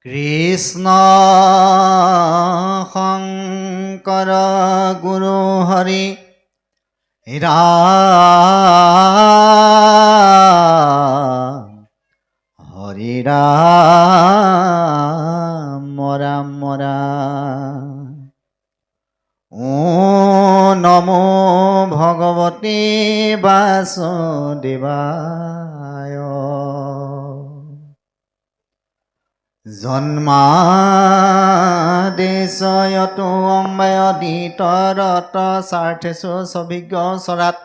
কৃষ্ণ শংকৰ গুৰু হৰি ৰাম হৰি ৰাম ৰাম ৰাম। ও নমো ভগৱতে বাসুদেৱায়। জন্মাদেশয়তো অম্বয়দিতৰত স্বাৰ্থেষু সভিজ্ঞ চৰাত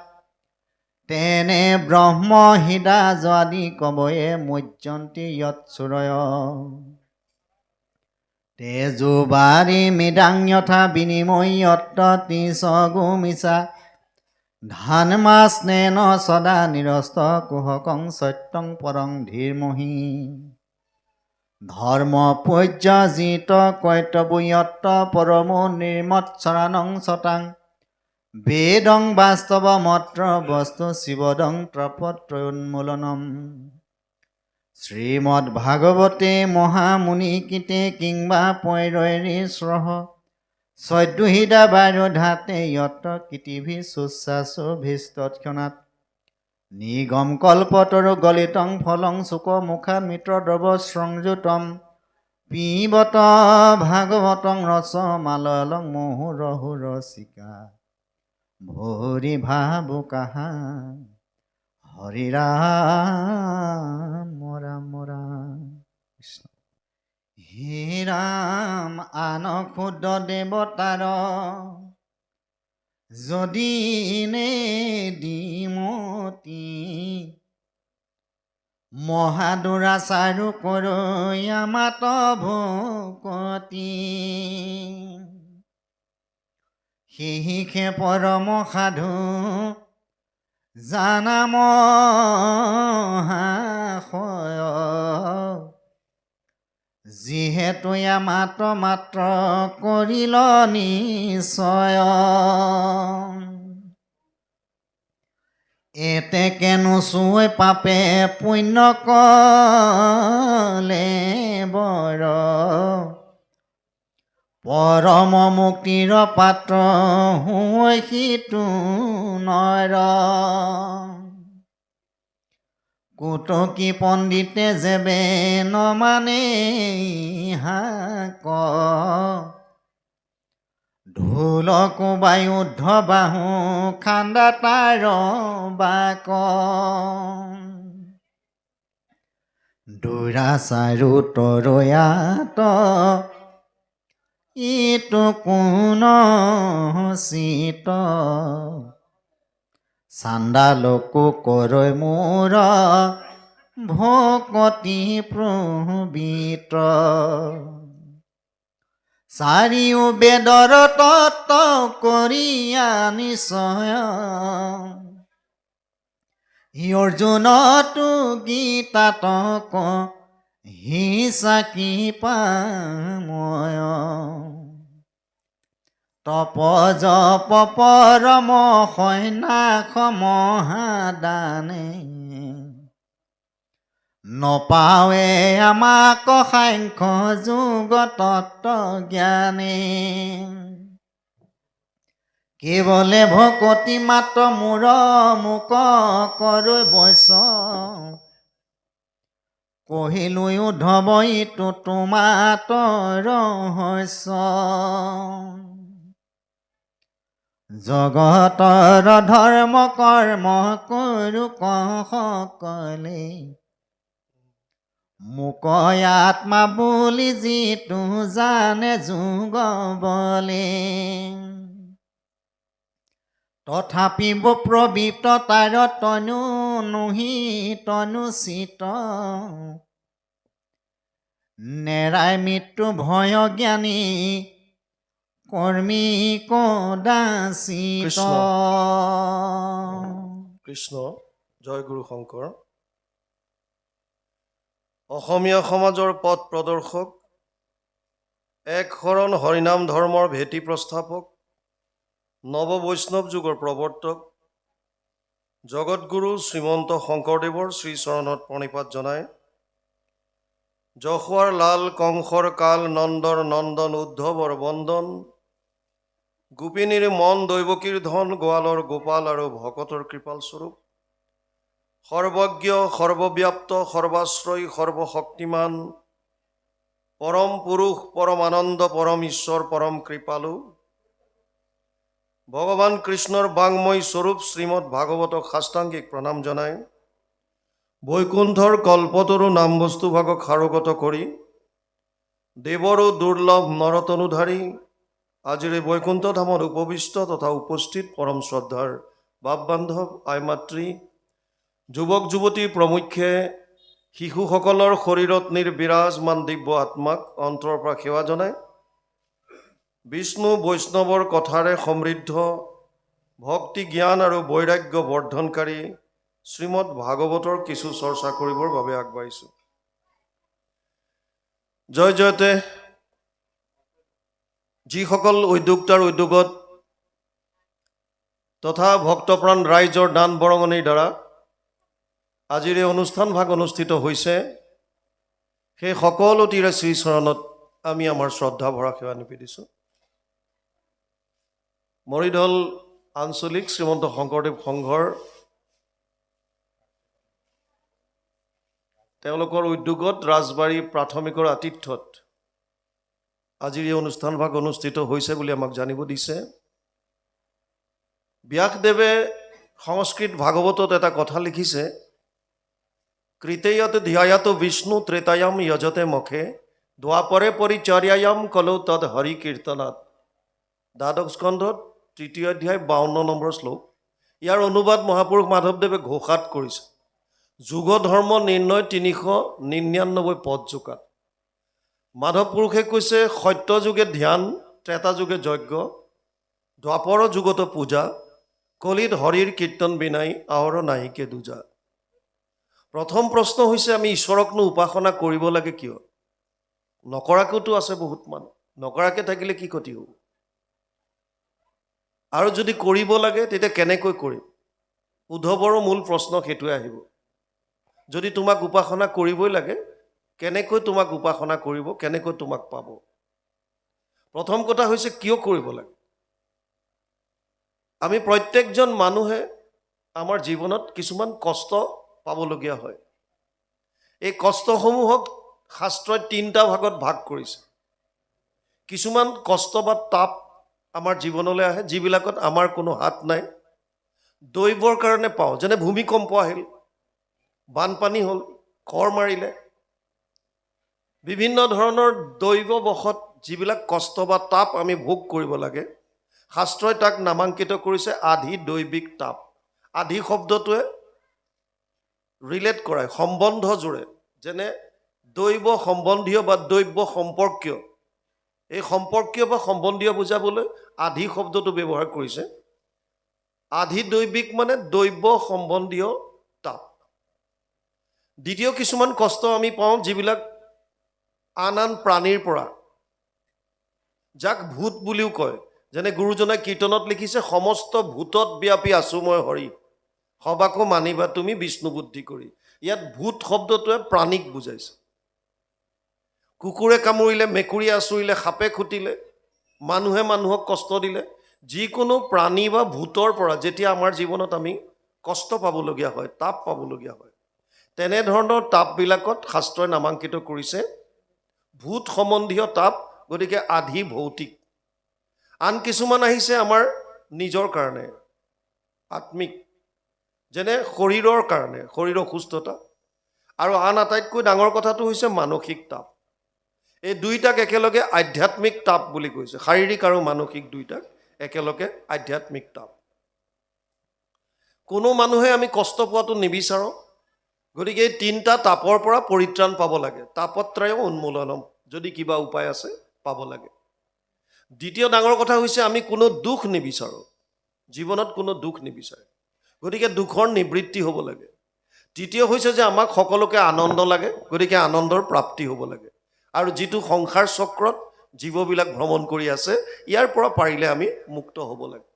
তেনে ব্ৰহ্ম হৃদা যোৱাদি কবয়ে মুহ্যন্তি যৎসূৰয়। তেজোবাৰী মৃদাংযথা বিনিময়ত্ৰ তিসগুমিষা ধানমাস্নেন সদা নিৰস্ত কুহকং সত্যং পৰং ধীৰ্মহি। ধৰ্ম পৰ্যজিত কৰ্তব্যত্ৰ পৰমো নিৰ্মৎসৰাণং সতাং বেদং বাস্তৱমত্ৰ বস্তু শিৱদং ত্ৰপত্ৰয়োন্মূলনম। শ্ৰীমদ্ ভাগৱতে মহামুনিকৃতে কিংবা পৈৰৈৰীশ্ৰহ সদ্যোহিতা বাৰোধাতে যত্ৰ কৃতিভি শুশ্ৰাসুভিস্তৎক্ষণাৎ নিগম কল্পতৰু গলিতং ফলং শুকমুখাৎ মিত্ৰদ্ৰৱ সংযুতম পিবত ভাগৱতং ৰসমালয়ং মুহুৰহু ৰসিকা ভুৰি ভাবুকাহা হৰি ৰাম ৰাম ৰাম। হে ৰাম আন ক্ষুদ্ৰ দেৱতাৰ যদি নে দিমতি মহাদুৰাচাৰো কৰৈয়া মাত ভকতি। সেহিষে পৰম সাধু জানা মহাশয় যিহেতু মাত্ৰ কৰিল নিশ্চয়। এতেকেনো চুই পাপে পুণ্য কলে বৰ পৰম মুক্তিৰ পাত্ৰ হৈ সিটো নৰ। কুটকী পণ্ডিতে যেবে নমানে হাক ঢোলক বায়ুদ্ধ বাহু খান্দা তাৰ বাক। দুৰাচাৰো তৰয়াত ইটো কোন চিত চাণ্ডালকো কৰৈ মোৰ ভকতি প্ৰবৃত। চাৰিও বেদৰ তত্ত্ব কৰিয়া নিশ্চয় অৰ্জুনতো গীতাতক হিচাকি পাময়। তপ জপ পৰম সন্যাস মহাদানে নপাৱে আমাক সাংখ্য যোগ তত্ত্ব জ্ঞানে। কেৱলে ভকতি মাত্ৰ মূৰ মুক কৰৈ বৈশ্য কহিলো উদ্ধৱ ইটো তোমাত ৰহস্য। জগতৰ ধৰ্ম কৰ্ম কৰো সকলে মোক আত্মা বুলি যিটো জানে যোগ বলে। তথাপি প্ৰবৃত্ত তাৰ তনু নহি তনুচিত নেৰাই মৃত্যু ভয় জ্ঞানী কৰ্মী কদাচিত। কৃষ্ণ জয় গুৰু শংকৰ। অসমীয়া সমাজৰ পথ প্ৰদৰ্শক, এক শৰণ হৰিনাম ধৰ্মৰ ভেটি প্ৰস্থাপক, নৱ বৈষ্ণৱ যুগৰ প্ৰৱৰ্তক, জগতগুৰু শ্ৰীমন্ত শংকৰদেৱৰ শ্ৰীচৰণত প্ৰণিপাত জনাই যশোৱাৰ লাল কংসৰ কাল নন্দৰ নন্দন উদ্ধৱৰ বন্দন গোপিনীৰ মন দৈৱকীৰ ধন গোৱালৰ গোপাল আৰু ভকতৰ কৃপাল স্বৰূপ সৰ্বজ্ঞ সৰ্বব্যাপ্ত সৰ্বাশ্ৰয়ী সৰ্বশক্তিমান পৰম পুৰুষ পৰম আনন্দ পৰম ঈশ্বৰ পৰম কৃপালু ভগৱান কৃষ্ণৰ বাংময় স্বৰূপ শ্ৰীমদ ভাগৱতক সাষ্টাংগিক প্ৰণাম জনাই বৈকুণ্ঠৰ কল্পতৰু নাম বস্তুভাগক সাৰোগত কৰি দেৱৰো দুৰ্লভ নৰতনুধাৰী আজিৰ এই বৈকুণ্ঠ ধামত উপবিষ্ট তথা উপস্থিত পৰম শ্ৰদ্ধাৰ বাপ বান্ধৱ আই মাতৃ যুৱক যুৱতী প্ৰমুখ্যে শিশুসকলৰ শৰীৰত নিৰ্বিৰাজমান দিব্য আত্মাক অন্তৰৰ পৰা সেৱা জনায় বিষ্ণু বৈষ্ণৱৰ কথাৰে সমৃদ্ধ ভক্তি জ্ঞান আৰু বৈৰাগ্য বৰ্ধনকাৰী শ্ৰীমদ ভাগৱতৰ কিছু চৰ্চা কৰিবৰ বাবে আগবাঢ়িছোঁ। জয় জয়তে যিসকল উদ্যোক্তাৰ উদ্যোগত তথা ভক্তপ্ৰাণ ৰাইজৰ দান বৰঙণিৰ দ্বাৰা আজিৰ এই অনুষ্ঠান ভাগ অনুষ্ঠিত হৈছে সেই সকলোটিৰে শ্ৰীচৰণত আমি আমাৰ শ্ৰদ্ধা ভৰা সেৱা নিবেদিছোঁ। মৰিধল আঞ্চলিক শ্ৰীমন্ত শংকৰদেৱ সংঘৰ তেওঁলোকৰ উদ্যোগত ৰাজবাৰী প্ৰাথমিকৰ আতিথ্যত আজিৰ এই অনুষ্ঠান ভাগ অনুষ্ঠিত হৈছে বুলি আমাক জানিব দিছে। ব্যাসদেৱে সংস্কৃত ভাগৱতত এটা কথা লিখিছে কৃতেয়ত ধ্যায়াত বিষ্ণু ত্ৰেতায়াম যজতে মুখে দ্বাপৰে পৰিচৰ্যায়াম কলৌ তদ হৰি কীৰ্তনাত দ্বাদশ স্কন্ধত ৩য় অধ্যায় ৫২ নম্বৰ শ্লোক। ইয়াৰ অনুবাদ মহাপুৰুষ মাধৱদেৱে ঘোষাত কৰিছে যুগ ধৰ্ম নিৰ্ণয় ৩৯৯ পদ জোকাত। মাধৱ পুৰুষে কৈছে সত্য যুগে ধ্যান ত্ৰেতা যুগে যজ্ঞ দ্বাপৰ যুগত পূজা কলিত হৰিৰ কীৰ্তন বিনাই আৱৰ নাহিকে দুজা। প্ৰথম প্ৰশ্ন হৈছে আমি ঈশ্বৰকনো উপাসনা কৰিব লাগে কিয়? নকৰাকৈতো আছে বহুত মানুহ, নকৰাকৈ থাকিলে কি ক্ষতি হ'ব? আৰু যদি কৰিব লাগে তেতিয়া কেনেকৈ কৰিম? উদ্ধৱৰো মূল প্ৰশ্ন সেইটোৱে আহিব। যদি তোমাক উপাসনা কৰিবই লাগে কেনেকৈ তোমাক উপাসনা কৰিব, কেনেকৈ তোমাক পাব? প্ৰথম কথা হৈছে কিয় কৰিব লাগে? আমি প্ৰত্যেকজন মানুহে আমাৰ জীৱনত কিছুমান কষ্ট পাবলগীয়া হয়। এই কষ্টসমূহক শাস্ত্ৰই ৩টা ভাগত ভাগ কৰিছে। কিছুমান কষ্ট বা তাপ আমাৰ জীৱনলৈ আহে যিবিলাকত আমাৰ কোনো হাত নাই, দৈৱৰ কাৰণে পাওঁ। যেনে ভূমিকম্প আহিল, বানপানী হ'ল, খৰ মাৰিলে, বিভিন্ন ধৰণৰ দৈৱবশত যিবিলাক কষ্ট বা তাপ আমি ভোগ কৰিব লাগে শাস্ত্ৰই তাক নামাংকিত কৰিছে আধি দৈৱিক তাপ। আধি শব্দটোৱে ৰিলেট কৰায়, সম্বন্ধ জোৰে। যেনে দৈৱ সম্বন্ধীয় বা দৈৱ সম্পৰ্কীয়, এই সম্পৰ্কীয় বা সম্বন্ধীয় বুজাবলৈ আধি শব্দটো ব্যৱহাৰ কৰিছে। আধি দৈৱিক মানে দৈৱ সম্বন্ধীয় তাপ। দ্বিতীয় কিছুমান কষ্ট আমি পাওঁ যিবিলাক আন আন প্ৰাণীৰ পৰা, যাক ভূত বুলিও কয়। যেনে গুৰুজনাই কীৰ্তনত লিখিছে সমস্ত ভূতত ব্যাপী আছো মই হৰি সবাকো মানিবা তুমি বিষ্ণু বুদ্ধি কৰি। ইয়াত ভূত শব্দটোৱে প্ৰাণীক বুজাইছে। কুকুৰে কামুৰিলে, মেকুৰীয়ে আঁচুৰিলে, সাপে খুটিলে, মানুহে মানুহক কষ্ট দিলে, যিকোনো প্ৰাণী বা ভূতৰ পৰা যেতিয়া আমাৰ জীৱনত আমি কষ্ট পাবলগীয়া হয়, তাপ পাবলগীয়া হয়, তেনেধৰণৰ তাপবিলাকত শাস্ত্ৰই নামাংকিত কৰিছে ভূত সম্বন্ধীয় তাপ। গতিকে আধি ভৌতিক। আন কিছুমান আহিছে আমাৰ নিজৰ কাৰণে আত্মিক, যেনে শৰীৰৰ কাৰণে, শৰীৰৰ অসুস্থতা। আৰু আন আটাইতকৈ ডাঙৰ কথাটো হৈছে মানসিক তাপ। এই দুইটাক একেলগে আধ্যাত্মিক তাপ বুলি কৈছে। শাৰীৰিক আৰু মানসিক দুইটাক একেলগে আধ্যাত্মিক তাপ। কোনো মানুহে আমি কষ্ট পোৱাটো নিবিচাৰোঁ। গতিকে এই 3টা তাপৰ পৰা পৰিত্ৰাণ পাব লাগে। তাপত্ৰয় উন্মূলনম, যদি কিবা উপায় আছে পাব লাগে। দ্বিতীয় ডাঙৰ কথা হৈছে আমি কোনো দুখ নিবিচাৰোঁ, জীৱনত কোনো দুখ নিবিচাৰে। গতিকে দুখৰ নিবৃত্তি হ'ব লাগে। তৃতীয় হৈছে যে আমাক সকলোকে আনন্দ লাগে, গতিকে আনন্দৰ প্ৰাপ্তি হ'ব লাগে। আৰু যিটো সংসাৰ চক্ৰত জীৱবিলাক ভ্ৰমণ কৰি আছে ইয়াৰ পৰা পাৰিলে আমি মুক্ত হ'ব লাগে।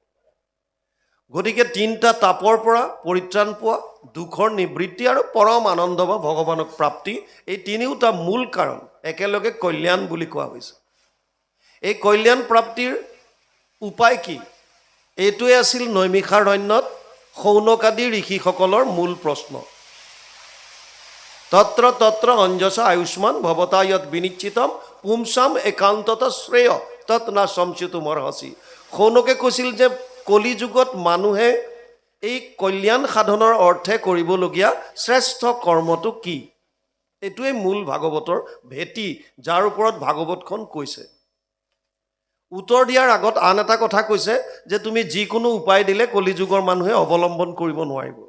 গতিকে তিনিটা তাপৰ পৰা পৰিত্ৰাণ পোৱা, দুখৰ নিবৃত্তি আৰু পৰম আনন্দ বা ভগৱানক প্ৰাপ্তি, এই তিনিওটা মূল কাৰণ একেলগে কল্যাণ বুলি কোৱা হৈছে। এই কল্যাণ প্ৰাপ্তিৰ উপায় কি? এইটোৱে আছিল নৈমিষাৰণ্যত শৌনকাদি ঋষিসকলৰ মূল প্ৰশ্ন। তত্ৰ তত্ৰ অঞ্জস আয়ুষ্মান ভৱতায়ত বিনিশ্চিতম পুংসাম একান্তত শ্ৰেয় তৎ না সংচিতুমৰ্হসি। শৌনকে কৈছিল যে কলি যুগত মানুহে এই কল্যাণ সাধনৰ অৰ্থে কৰিবলগীয়া শ্ৰেষ্ঠ কৰ্মটো কি? এইটোৱে মূল ভাগৱতৰ ভেটি, যাৰ ওপৰত ভাগৱতখন কৈছে। উত্তৰ দিয়াৰ আগত আন এটা কথা কৈছে যে তুমি যিকোনো উপায় দিলে কলিযুগৰ মানুহে অৱলম্বন কৰিব নোৱাৰিব।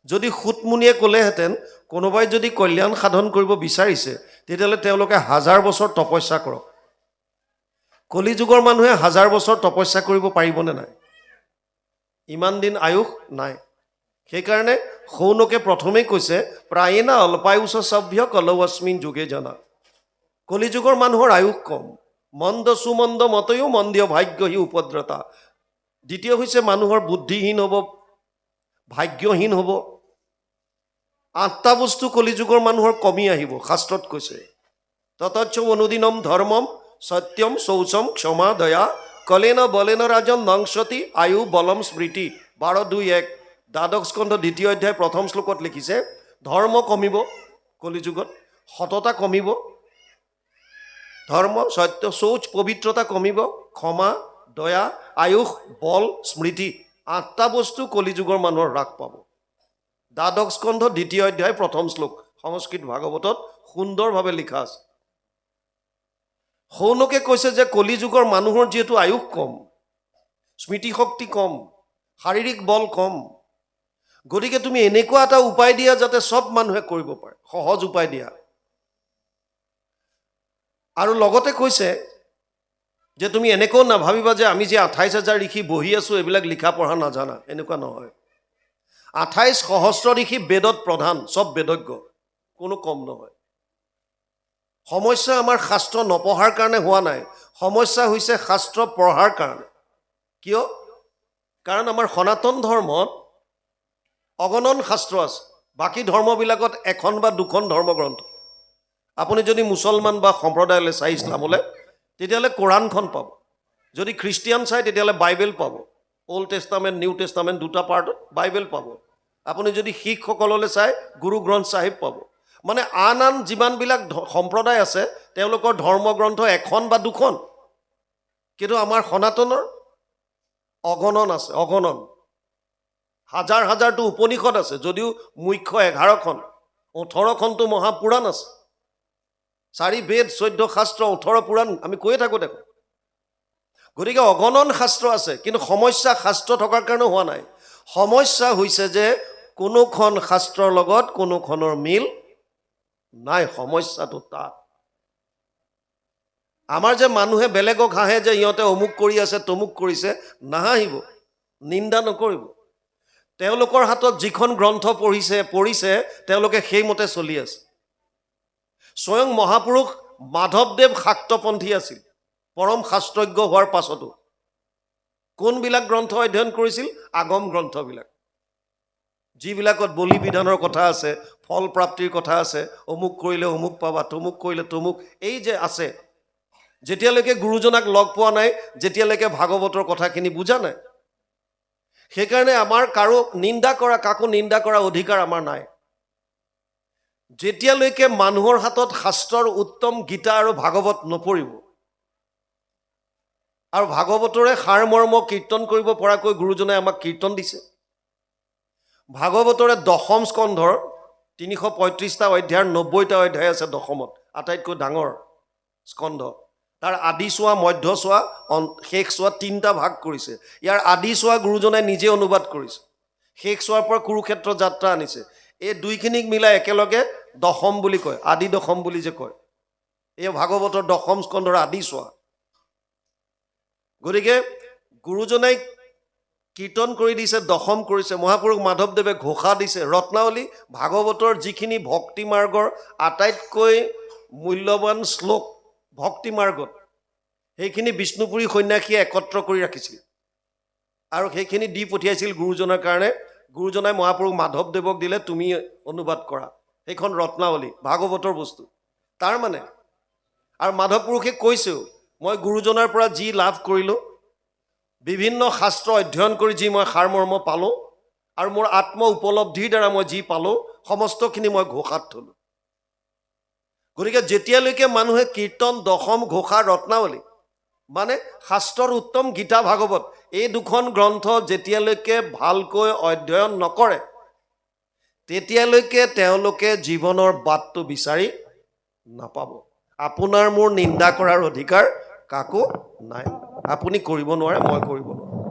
যদি সুতমুনিয়ে ক'লেহেঁতেন কোনোবাই যদি কল্যাণ সাধন কৰিব বিচাৰিছে তেতিয়াহ'লে তেওঁলোকে 1000 বছৰ তপস্যা কৰক। কলিযুগৰ মানুহে 1000 বছৰ তপস্যা কৰিব পাৰিবনে নাই? ইমান দিন আয়ুস নাই। সেইকাৰণে শৌনকে প্ৰথমেই কৈছে প্ৰায়েনা অল্পায়ুষ সভ্য কলৌ অস্মিন যুগে জনা। কলিযুগৰ মানুহৰ আয়ুস কম, মন্দ সুমন্দ মতয়ো মন্দীয় ভাগ্যহী উপদ্ৰতা। দ্বিতীয় হৈছে মানুহৰ বুদ্ধিহীন হ'ব, ভাগ্যহীন হ'ব। 8টা বস্তু কলিযুগৰ মানুহৰ কমি আহিব, শাস্ত্ৰত কৈছে। ততচ্চ অনুদিনম ধৰ্মম সত্যম শৌচম ক্ষমা দয়া কলেন বলেন ৰাজন নংসতি আয়ু বলম স্মৃতি। 12:2:1 দ্বাদশ স্কন্ধ 2য় অধ্যায় 1ম শ্লোকত লিখিছে ধৰ্ম কমিব কলিযুগত, সততা কমিব, ধৰ্ম সত্য শৌচ পবিত্ৰতা কমিব, ক্ষমা দয়া আয়ুস বল স্মৃতি, 8টা বস্তু কলিযুগৰ মানুহৰ হ্ৰাস পাব। দ্বাদশ স্কন্ধ 2য় অধ্যায় 1ম শ্লোক সংস্কৃত ভাগৱতত সুন্দৰভাৱে লিখা আছে। শৌনকে কৈছে যে কলিযুগৰ মানুহৰ যিহেতু আয়ুস কম, স্মৃতিশক্তি কম, শাৰীৰিক বল কম, গতিকে তুমি এনেকুৱা এটা উপায় দিয়া যাতে সব মানুহে কৰিব পাৰে, সহজ উপায় দিয়া। আৰু লগতে কৈছে যে তুমি এনেকৈও নাভাবিবা যে আমি যে 28,000 ঋষি বহি আছোঁ এইবিলাক লিখা পঢ়া নাজানা, এনেকুৱা নহয়। 28 সহস্ৰ ঋষি বেদত প্ৰধান, সব বেদজ্ঞ, কোনো কম নহয়। সমস্যা আমাৰ শাস্ত্ৰ নপঢ়াৰ কাৰণে হোৱা নাই, সমস্যা হৈছে শাস্ত্ৰ পঢ়াৰ কাৰণে। কিয়? কাৰণ আমাৰ সনাতন ধৰ্মত অগণন শাস্ত্ৰ আছে, বাকী ধৰ্মবিলাকত 1খন বা 2খন ধৰ্মগ্ৰন্থ। আপুনি যদি মুছলমান বা সম্প্ৰদায়লৈ চাই ইছলামলৈ তেতিয়াহ'লে কোৰাণখন পাব, যদি খ্ৰীষ্টিয়ান চাই তেতিয়াহ'লে বাইবেল পাব, অল্ড টেষ্টামেণ্ট নিউ টেষ্টামেণ্ট দুটা পাৰ্টত বাইবেল পাব। আপুনি যদি শিখসকললৈ চাই গুৰু গ্ৰন্থ চাহিব পাব। মানে আন আন যিমানবিলাক সম্প্ৰদায় আছে তেওঁলোকৰ ধৰ্মগ্ৰন্থ 1খন বা 2খন, কিন্তু আমাৰ সনাতনৰ অগণন আছে, অগণন। হাজাৰ হাজাৰটো উপনিষদ আছে, যদিও মুখ্য 11খন, 18খনটো মহাপুৰাণ আছে। 4 বেদ 14 শাস্ত্ৰ 18 পুৰাণ আমি কৈয়ে থাকোঁ দেখোন। গতিকে অগণন শাস্ত্ৰ আছে, কিন্তু সমস্যা শাস্ত্ৰ থকাৰ কাৰণে হোৱা নাই। সমস্যা হৈছে যে কোনোখন শাস্ত্ৰৰ লগত কোনোখনৰ মিল নাই, সমস্যাটো তাত। আমাৰ যে মানুহে বেলেগক হাঁহে যে ইহঁতে অমুক কৰি আছে তমুক কৰিছে, নাহাঁহিব, নিন্দা নকৰিব। তেওঁলোকৰ হাতত যিখন গ্ৰন্থ পঢ়িছে তেওঁলোকে সেইমতে চলি আছে। স্বয়ং মহাপুৰুষ মাধৱদেৱ শাক্তপন্থী আছিল, পৰম শাস্ত্ৰজ্ঞ হোৱাৰ পাছতো। কোনবিলাক গ্ৰন্থ অধ্যয়ন কৰিছিল? আগম গ্ৰন্থবিলাক, যিবিলাকত বলি বিধানৰ কথা আছে, ফল প্ৰাপ্তিৰ কথা আছে, অমুক কৰিলে অমুক পাবা, তমুক কৰিলে তমুক, এই যে আছে। যেতিয়ালৈকে গুৰুজনাক লগ পোৱা নাই, যেতিয়ালৈকে ভাগৱতৰ কথাখিনি বুজা নাই। সেইকাৰণে আমাৰ কাকো নিন্দা কৰা অধিকাৰ আমাৰ নাই। যেতিয়ালৈকে মানুহৰ হাতত শাস্ত্ৰৰ উত্তম গীতা আৰু ভাগৱত নপৰিব, আৰু ভাগৱতৰে সাৰমৰ্ম কীৰ্তন কৰিব পৰাকৈ গুৰুজনাই আমাক কীৰ্তন দিছে। ভাগৱতৰে 10ম স্কন্ধৰ 335টা অধ্যায়ৰ 90টা অধ্যায় আছে, 10মত আটাইতকৈ ডাঙৰ স্কন্ধ। তাৰ আদি চোৱা, মধ্য চোৱা, শেষ চোৱা 3টা ভাগ কৰিছে। ইয়াৰ আদি চোৱা গুৰুজনাই নিজে অনুবাদ কৰিছে, শেষ চোৱাৰ পৰা কুৰুক্ষেত্ৰ যাত্ৰা আনিছে। এই দুইখিনিক মিলাই একেলগে 10ম বুলি কয়, আদি 10ম বুলি যে কয়। এই ভাগৱতৰ 10ম স্কন্ধৰ আদি চোৱা। গতিকে গুৰুজনাই কীৰ্তন কৰি দিছে, 10ম কৰিছে। মহাপুৰুষ মাধৱদেৱে ঘোষা দিছে, ৰত্নাৱলী ভাগৱতৰ যিখিনি ভক্তি মাৰ্গৰ আটাইতকৈ মূল্যৱান শ্লোক ভক্তি মাৰ্গত, সেইখিনি বিষ্ণুপুৰী সন্যাসীয়ে একত্ৰ কৰি ৰাখিছিল। আৰু সেইখিনি দি পঠিয়াইছিল গুৰুজনাৰ কাৰণে। গুৰুজনাই মহাপুৰুষ মাধৱদেৱক দিলে, তুমি অনুবাদ কৰা। সেইখন ৰত্নাৱলী, ভাগৱতৰ বস্তু তাৰ মানে। আৰু মাধৱপুৰুষে কৈছেও, মই গুৰুজনাৰ পৰা যি লাভ কৰিলোঁ, বিভিন্ন শাস্ত্ৰ অধ্যয়ন কৰি যি মই সাৰমৰ্ম পালোঁ, আৰু মোৰ আত্ম উপলব্ধিৰ দ্বাৰা মই যি পালোঁ, সমস্তখিনি মই ঘোষাত থলোঁ। গতিকে যেতিয়ালৈকে মানুহে কীৰ্তন, দশম, ঘোষা, ৰত্নাৱলী মানে শাস্ত্ৰৰ উত্তম গীতা, ভাগৱত, এই দুখন গ্ৰন্থ যেতিয়ালৈকে ভালকৈ অধ্যয়ন নকৰে, তেতিয়ালৈকে তেওঁলোকে জীৱনৰ বাটটো বিচাৰি নাপাব। আপোনাৰ মোৰ নিন্দা কৰাৰ অধিকাৰ কাকো নাই। আপুনি কৰিব নোৱাৰে, মই কৰিব নোৱাৰোঁ।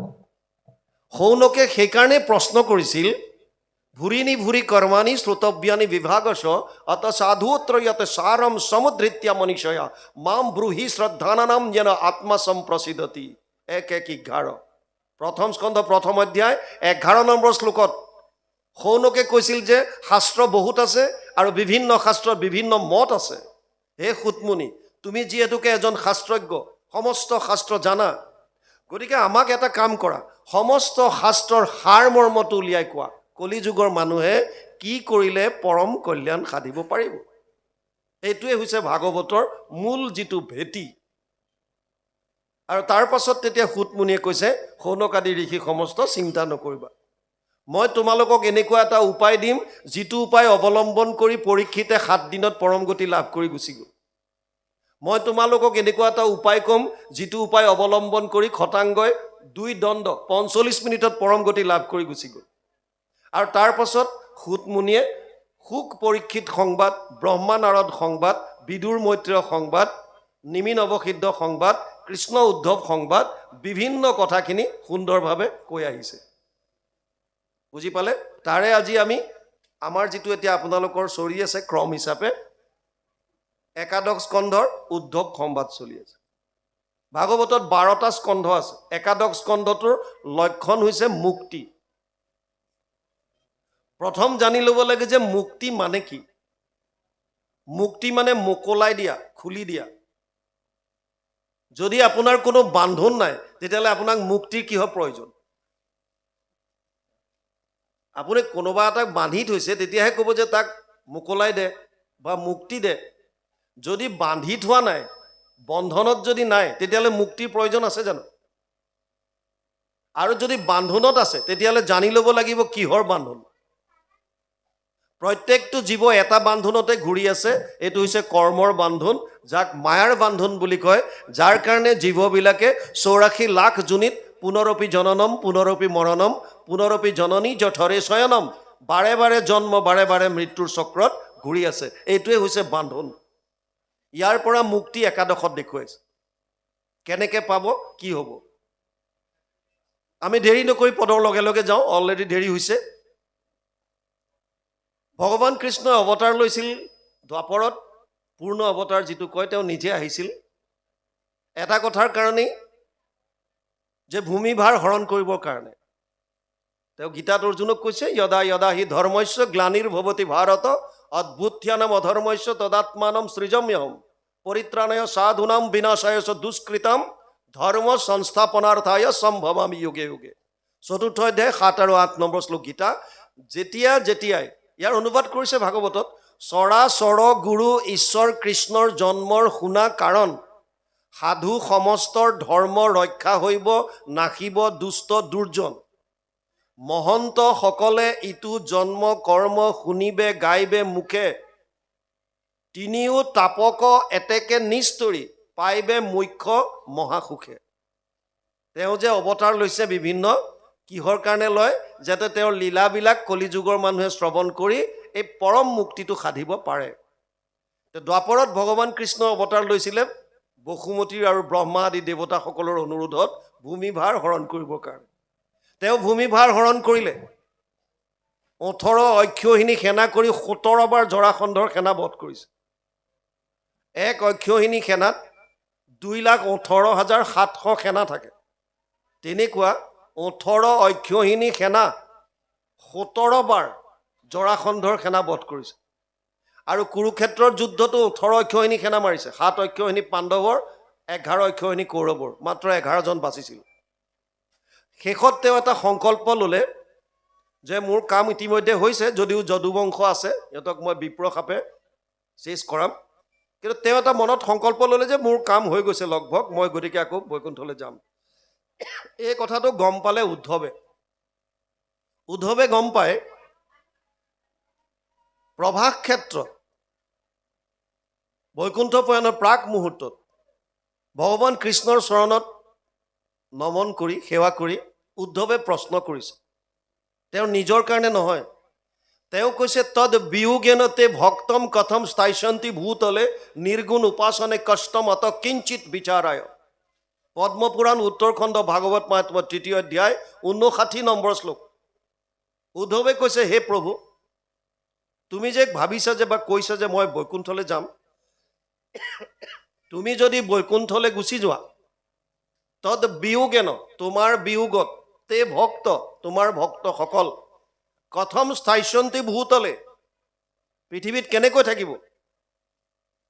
শৌনকে সেইকাৰণে প্ৰশ্ন কৰিছিল, ভুৰিনি ভুৰি কৰ্মাণি শ্ৰোতব্যানি বিভাগশ অত সাধুত্ৰয়তে সাৰম সমুদ্ৰিত্য মনীষয়া মাম ব্ৰুহি শ্ৰদ্ধানানাম যেন আত্মসম্প্ৰসিদতি। 1:11 প্ৰথম স্কন্ধ প্ৰথম অধ্যায় 11 নম্বৰ শ্লোকত শৌনকে কৈছিল যে শাস্ত্ৰ বহুত আছে আৰু বিভিন্ন শাস্ত্ৰৰ বিভিন্ন মত আছে। হে সুতমুনি, তুমি যিহেতুকে এজন শাস্ত্ৰজ্ঞ, সমস্ত শাস্ত্ৰ জানা, গতিকে আমাক এটা কাম কৰা, সমস্ত শাস্ত্ৰৰ সাৰ মৰ্মটো উলিয়াই কোৱা। কলিযুগৰ মানুহে কি কৰিলে পৰম কল্যাণ সাধিব পাৰিব। এইটোৱে হৈছে ভাগৱতৰ মূল যিটো ভেটি। আৰু তাৰ পাছত তেতিয়া সুতমুনিয়ে কৈছে, শৌনক আদি ঋষি সমস্ত চিন্তা নকৰিবা, মই তোমালোকক এনেকুৱা এটা উপায় দিম, যিটো উপায় অৱলম্বন কৰি পৰীক্ষিতে 7 দিনত পৰম গতি লাভ কৰি গুচি গ'ল। মই তোমালোকক এনেকুৱা এটা উপায় ক'ম, যিটো উপায় অৱলম্বন কৰি খটাংগই 2 দণ্ড 45 মিনিটত পৰম গতি লাভ কৰি গুচি গ'ল। আৰু তাৰ পাছত সুতমুনিয়ে শুক পৰীক্ষিত সংবাদ, ব্ৰহ্মা নাৰদ সংবাদ, বিদুৰ মৈত্ৰেয় সংবাদ, নিমি নৱসিদ্ধ সংবাদ, কৃষ্ণ উদ্ধৱ সংবাদ, বিভিন্ন কথাখিনি সুন্দৰভাৱে কৈ আহিছে। বুজি পালে? তাৰে আজি আমি আমাৰ যিটো এতিয়া আপোনালোকৰ চলি আছে ক্ৰম হিচাপে, একাদশ স্কন্ধৰ উদ্ধৱ সংবাদ চলি আছে। ভাগৱতত 12টা স্কন্ধ আছে। একাদশ স্কন্ধটোৰ লক্ষণ হৈছে মুক্তি। প্ৰথম জানি ল'ব লাগে যে মুক্তি মানে কি। মুক্তি মানে মোকলাই দিয়া, খুলি দিয়া। যদি আপোনাৰ কোনো বান্ধোন নাই, তেতিয়াহ'লে আপোনাক মুক্তিৰ কিহৰ প্ৰয়োজন? আপুনি কোনোবা এটাক বান্ধি থৈছে, তেতিয়াহে ক'ব যে তাক মোকলাই দে বা মুক্তি দে। যদি বান্ধি থোৱা নাই, বন্ধনত যদি নাই, তেতিয়াহ'লে মুক্তিৰ প্ৰয়োজন আছে জানো? আৰু যদি বান্ধোনত আছে, তেতিয়াহ'লে জানি ল'ব লাগিব কিহৰ বান্ধোন। প্ৰত্যেকটো জীৱ এটা বান্ধোনতে ঘূৰি আছে, এইটো হৈছে কৰ্মৰ বান্ধোন, যাক মায়াৰ বান্ধোন বুলি কয়, যাৰ কাৰণে জীৱবিলাকে 84 লাখ জুনিত পুনৰপি জননম পুনৰপি মৰণম পুনৰপি জননী জঠৰে শয়নম, বাৰে বাৰে জন্ম, বাৰে বাৰে মৃত্যুৰ চক্ৰত ঘূৰি আছে। এইটোৱে হৈছে বান্ধোন। ইয়াৰ পৰা মুক্তি একাদশত দেখুৱাইছে। কেনেকৈ পাব, কি হ'ব? আমি দেৰি নকৰি পদৰ লগে লগে যাওঁ, অলৰেডি দেৰি হৈছে। ভগৱান কৃষ্ণই অৱতাৰ লৈছিল দ্বাপৰত, পূৰ্ণ অৱতাৰ যিটো কয়, তেওঁ নিজে আহিছিল এটা কথাৰ কাৰণেই, যে ভূমিভাৰ হৰণ কৰিবৰ কাৰণে। তেওঁ গীতাত অৰ্জুনক কৈছে, যদা যদা হি ধৰ্মস্য গ্লানিৰ্ভৱতি ভাৰত অদ্ভুত্যানাম অধৰ্মস্য তদাত্মানম সৃজম্যহম পৰিত্ৰাণায় সাধুনাম বিনাশায় চ দুষ্কৃতাম ধৰ্ম সংস্থাপনাৰ্থায় সম্ভৱামি যোগে যোগে। 4ৰ্থ অধ্যায় 7 আৰু 8 নম্বৰ শ্লোক গীতা। যেতিয়াই ইয়াৰ অনুবাদ কৰিছে ভাগৱতত, চৰাচৰ গুৰু ঈশ্বৰ কৃষ্ণৰ জন্মৰ শুনা কাৰণ, সাধু সমস্তৰ ধৰ্ম ৰক্ষা হৈব, নাশিব দুষ্ট দুৰ্জন। মহন্ত সকলে ইটো জন্ম কৰ্ম শুনিবে গাইবে মুখে, তিনিও তাপক এতেকে নিস্তৰি পাইবে মুখ্য মহাসুখে। তেওঁ যে অৱতাৰ লৈছে বিভিন্ন, কিহৰ কাৰণে লয়? যাতে তেওঁৰ লীলাবিলাক কলিযুগৰ মানুহে শ্ৰৱণ কৰি এই পৰম মুক্তিটো সাধিব পাৰে। দ্বাপৰত ভগৱান কৃষ্ণ অৱতাৰ লৈছিলে বসুমতীৰ আৰু ব্ৰহ্মা আদি দেৱতাসকলৰ অনুৰোধত ভূমিভাৰ হৰণ কৰিবৰ কাৰণে। তেওঁ ভূমিভাৰ হৰণ কৰিলে, 18 অক্ষৌহিণী সেনা কৰি 17 বাৰ জৰাসন্ধৰ সেনা বধ কৰিছে। এক অক্ষৌহিণী সেনাত 2,18,700 সেনা থাকে। তেনেকুৱা 18 অক্ষৌহিণী সেনা 17 বাৰ জৰাসন্ধৰ সেনা বধ কৰিছে। আৰু কুৰুক্ষেত্ৰৰ যুদ্ধতো 18 অক্ষৌহিণী সেনা মাৰিছে। 7 অক্ষৌহিণী পাণ্ডৱৰ, 11 অক্ষৌহিণী কৌৰৱৰ, মাত্ৰ 11জন বাচিছিল। শেষত তেওঁ এটা সংকল্প ল'লে যে মোৰ কাম ইতিমধ্যে হৈছে, যদিও যদুবংশ আছে, সিহঁতক মই বিপ্ৰ সাপে চেজ কৰাম, কিন্তু তেওঁ এটা মনত সংকল্প ল'লে যে মোৰ কাম হৈ গৈছে লগভগ, মই গতিকে আকৌ বৈকুণ্ঠলৈ যাম। এই কথাটো গম পালে উদ্ধৱে গম পায় প্ৰভাস ক্ষেত্ৰত বৈকুণ্ঠ প্ৰয়াণৰ প্ৰাক মুহূৰ্তত ভগৱান কৃষ্ণৰ চৰণত নমন কৰি সেৱা কৰি উদ্ধৱে প্ৰশ্ন কৰিছে। তেওঁৰ নিজৰ কাৰণে নহয়, তেওঁ কৈছে তদ বিয়োগেনতে ভক্তম কথম স্থাইশন্তি ভূতলে নিৰ্গুণ উপাসনে কষ্টম অত কিঞ্চিত বিচাৰায়। পদ্মপুৰাণ উত্তৰখণ্ড ভাগৱত মহাত্ম্য ৩য় অধ্যায় ৫৯ নম্বৰ শ্লোক। উদ্ধৱে কৈছে, হে প্ৰভু, তুমি যে ভাবিছা যে বা কৈছা যে মই বৈকুণ্ঠলৈ যাম, তুমি যদি বৈকুণ্ঠলৈ গুচি যোৱা, তদ বিয়োগেন, তোমাৰ বিয়োগত, তে ভক্ত, তোমাৰ ভক্তসকল, কথম স্থাইশন্তি ভূতলে, পৃথিৱীত কেনেকৈ থাকিব?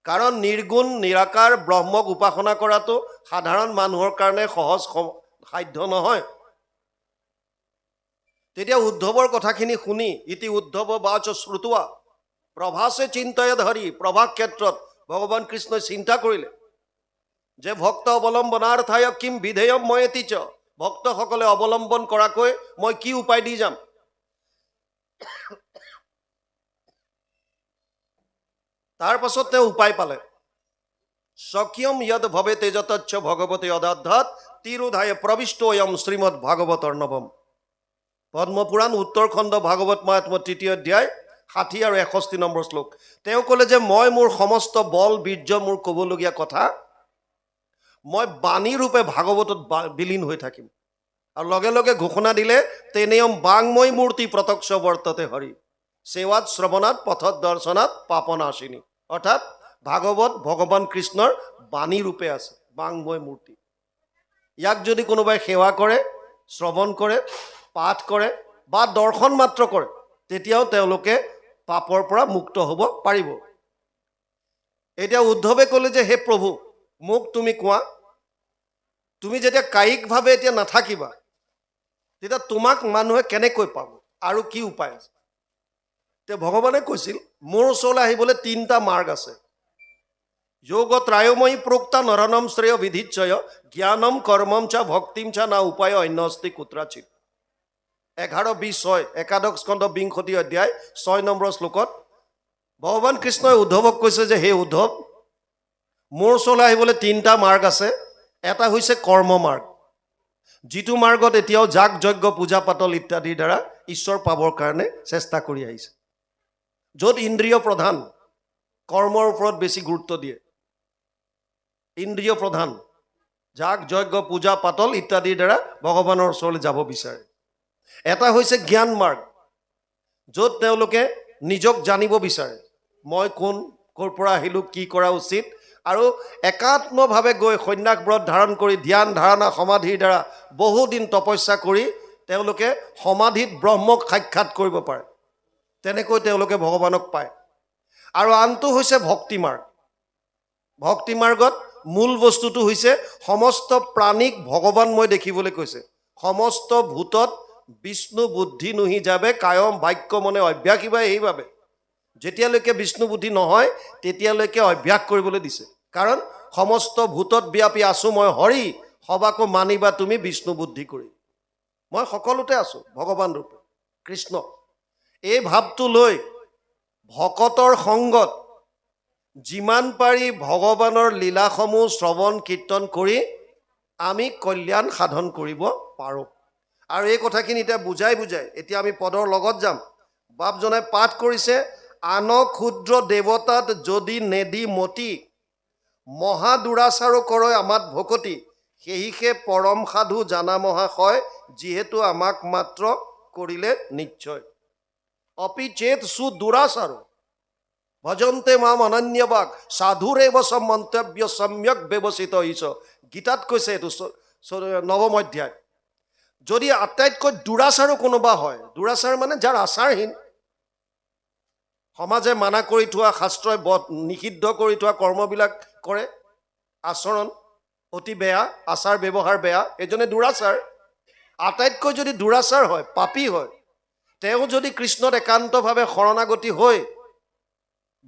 কাৰণ নিৰ্গুণ নিৰাকাৰ ব্ৰহ্মক উপাসনা কৰাটো সাধাৰণ মানুহৰ কাৰণে সহজ সাধ্য নহয়। তেতিয়া উদ্ধৱৰ কথাখিনি শুনি ইতি উদ্ধৱ বাচ শ্ৰুতোৱা প্ৰভাসে চিন্তায় ধৰি, প্ৰভাস ক্ষেত্ৰত ভগৱান কৃষ্ণই চিন্তা কৰিলে যে ভক্ত অৱলম্বনাৰ্থায় কিম বিধেয়ম ময়েতি চ, ভক্তসকলে অৱলম্বন কৰাকৈ মই কি উপায় দি যাম? তাৰ পাছত তেওঁ উপায় পালে। স্বকীয়ম য়দ ভৱে তেজতচ্ছ ভগৱতে অদাধ্যাত তিৰোধায় প্ৰবিষ্টয়ম শ্ৰীমদ ভাগৱতৰ নৱম। পদ্মপুৰাণ উত্তৰখণ্ড ভাগৱত মহাত্ম্য ৩য় অধ্যায় ৬০ আৰু ৬১ নম্বৰ শ্লোক। তেওঁ ক'লে যে মই মোৰ সমস্ত বল বীৰ্য, মোৰ ক'বলগীয়া কথা, মই বাণী ৰূপে ভাগৱতত বিলীন হৈ থাকিম। আৰু লগে লগে ঘোষণা দিলে, তেনেয়ম বাংময় মূৰ্তি প্ৰত্যক্ষ বৰ্ততে হৰি, সেৱাত শ্ৰৱণাত পথত দৰ্শনাত পাপনাশিনী। অৰ্থাৎ ভাগৱত ভগৱান কৃষ্ণৰ বাণী ৰূপে আছে, বাংময় মূৰ্তি। ইয়াক যদি কোনোবাই সেৱা কৰে, শ্ৰৱণ কৰে, পাঠ কৰে বা দৰ্শন মাত্ৰ কৰে, তেতিয়াও তেওঁলোকে পাপৰ পৰা মুক্ত হ'ব পাৰিব। এতিয়া উদ্ধৱে ক'লে যে হে প্ৰভু, মোক তুমি কোৱা, তুমি যেতিয়া কায়িকভাৱে এতিয়া নাথাকিবা, তেতিয়া তোমাক মানুহে কেনেকৈ পাব আৰু কি উপায় আছে? এতিয়া ভগৱানে কৈছিল মোৰ ওচৰলৈ আহিবলৈ ৩টা মাৰ্গ আছে। যোগত ত্ৰায়ময়ী প্ৰোক্তা নৰনম শ্ৰেয় বিধিচ্ছয় জ্ঞানম কৰ্মম চ ভক্তিম চ না উপায় অন্য অস্তি কুত্ৰাচিত। 11:26 একাদশ স্কন্ধ ২০ অধ্যায় ৬ নম্বৰ শ্লোকত ভগৱান কৃষ্ণই উদ্ধৱক কৈছে যে হে উদ্ধৱ, মোৰ ওচৰলৈ আহিবলৈ ৩টা মাৰ্গ আছে। এটা হৈছে কৰ্ম মাৰ্গ, যিটো মাৰ্গত এতিয়াও যাগ যজ্ঞ পূজা পাতল ইত্যাদিৰ দ্বাৰা ঈশ্বৰ পাবৰ কাৰণে চেষ্টা কৰি আহিছে, য'ত ইন্দ্ৰিয় প্ৰধান, কৰ্মৰ ওপৰত বেছি গুৰুত্ব দিয়ে। ইন্দ্ৰিয় প্ৰধান, যাগ যজ্ঞ পূজা পাতল ইত্যাদিৰ দ্বাৰা ভগৱানৰ ওচৰলৈ যাব বিচাৰে। এটা হৈছে জ্ঞান মাৰ্গ, য'ত তেওঁলোকে নিজক জানিব বিচাৰে, মই কোন, ক'ৰ পৰা আহিলোঁ, কি কৰা উচিত, আৰু একাত্মভাৱে গৈ সন্ন্যাস ব্ৰত ধাৰণ কৰি ধ্যান ধাৰণা সমাধিৰ দ্বাৰা বহুদিন তপস্যা কৰি তেওঁলোকে সমাধিত ব্ৰহ্মক সাক্ষাৎ কৰিব পাৰে। তেনেকৈ তেওঁলোকে ভগৱানক পায়। আৰু আনটো হৈছে ভক্তি মাৰ্গ। ভক্তি মাৰ্গত মূল বস্তুটো হৈছে সমস্ত প্ৰাণীক ভগৱানময় দেখিবলৈ কৈছে। সমস্ত ভূতত বিষ্ণু বুদ্ধি নুহি যাবে, কায়ম বাক্য মনে অভ্যাস ইবা এইভাবে। যেতিয়ালৈকে বিষ্ণু বুদ্ধি নহয় তেতিয়ালৈকে অভ্যাস কৰিবলৈ দিছে। কাৰণ সমস্ত ভূতত ব্যাপী আছো মই হৰি, সবাকো মানিবা তুমি বিষ্ণু বুদ্ধি কৰি। মই সকলোতে আছো ভগৱান ৰূপে কৃষ্ণ। এই ভাৱটো লৈ ভকতৰ সংগত যিমান পাৰি ভগৱানৰ লীলাসমূহ শ্ৰৱণ কীৰ্তন কৰি আমি কল্যাণ সাধন কৰিব পাৰোঁ। আৰু এই কথাখিনি এতিয়া বুজাই এতিয়া আমি পদৰ লগত যাম। বাপজনাই পাঠ কৰিছে, আন ক্ষুদ্ৰ দেৱতাত যদি নেদি মতি, মহা দুৰাচাৰো কৰয় আমাত ভকতি, সেহিকে পৰম সাধু জানা মহাশয়, যিহেতু আমাক মাত্ৰ কৰিলে নিশ্চয়। অপি চেত সু দুৰাচাৰো ভজন্তে মাম অনন্যবাক সাধুৰেব মন্তব্য সম্যক ব্যৱস্থিত ইছ। গীতাত কৈছে এইটো ৯ম অধ্যায়। যদি আটাইতকৈ দুৰাচাৰো কোনোবা হয়, দুৰাচাৰ মানে যাৰ আচাৰহীন, সমাজে মানা কৰি থোৱা, শাস্ত্ৰই নিষিদ্ধ কৰি থোৱা কৰ্মবিলাক কৰে, আচৰণ অতি বেয়া, আচাৰ ব্যৱহাৰ বেয়া, এইজনে দুৰাচাৰ। আটাইতকৈ যদি দুৰাচাৰ হয়, পাপী হয়, তেওঁ যদি কৃষ্ণত একান্তভাৱে শৰণাগতি হৈ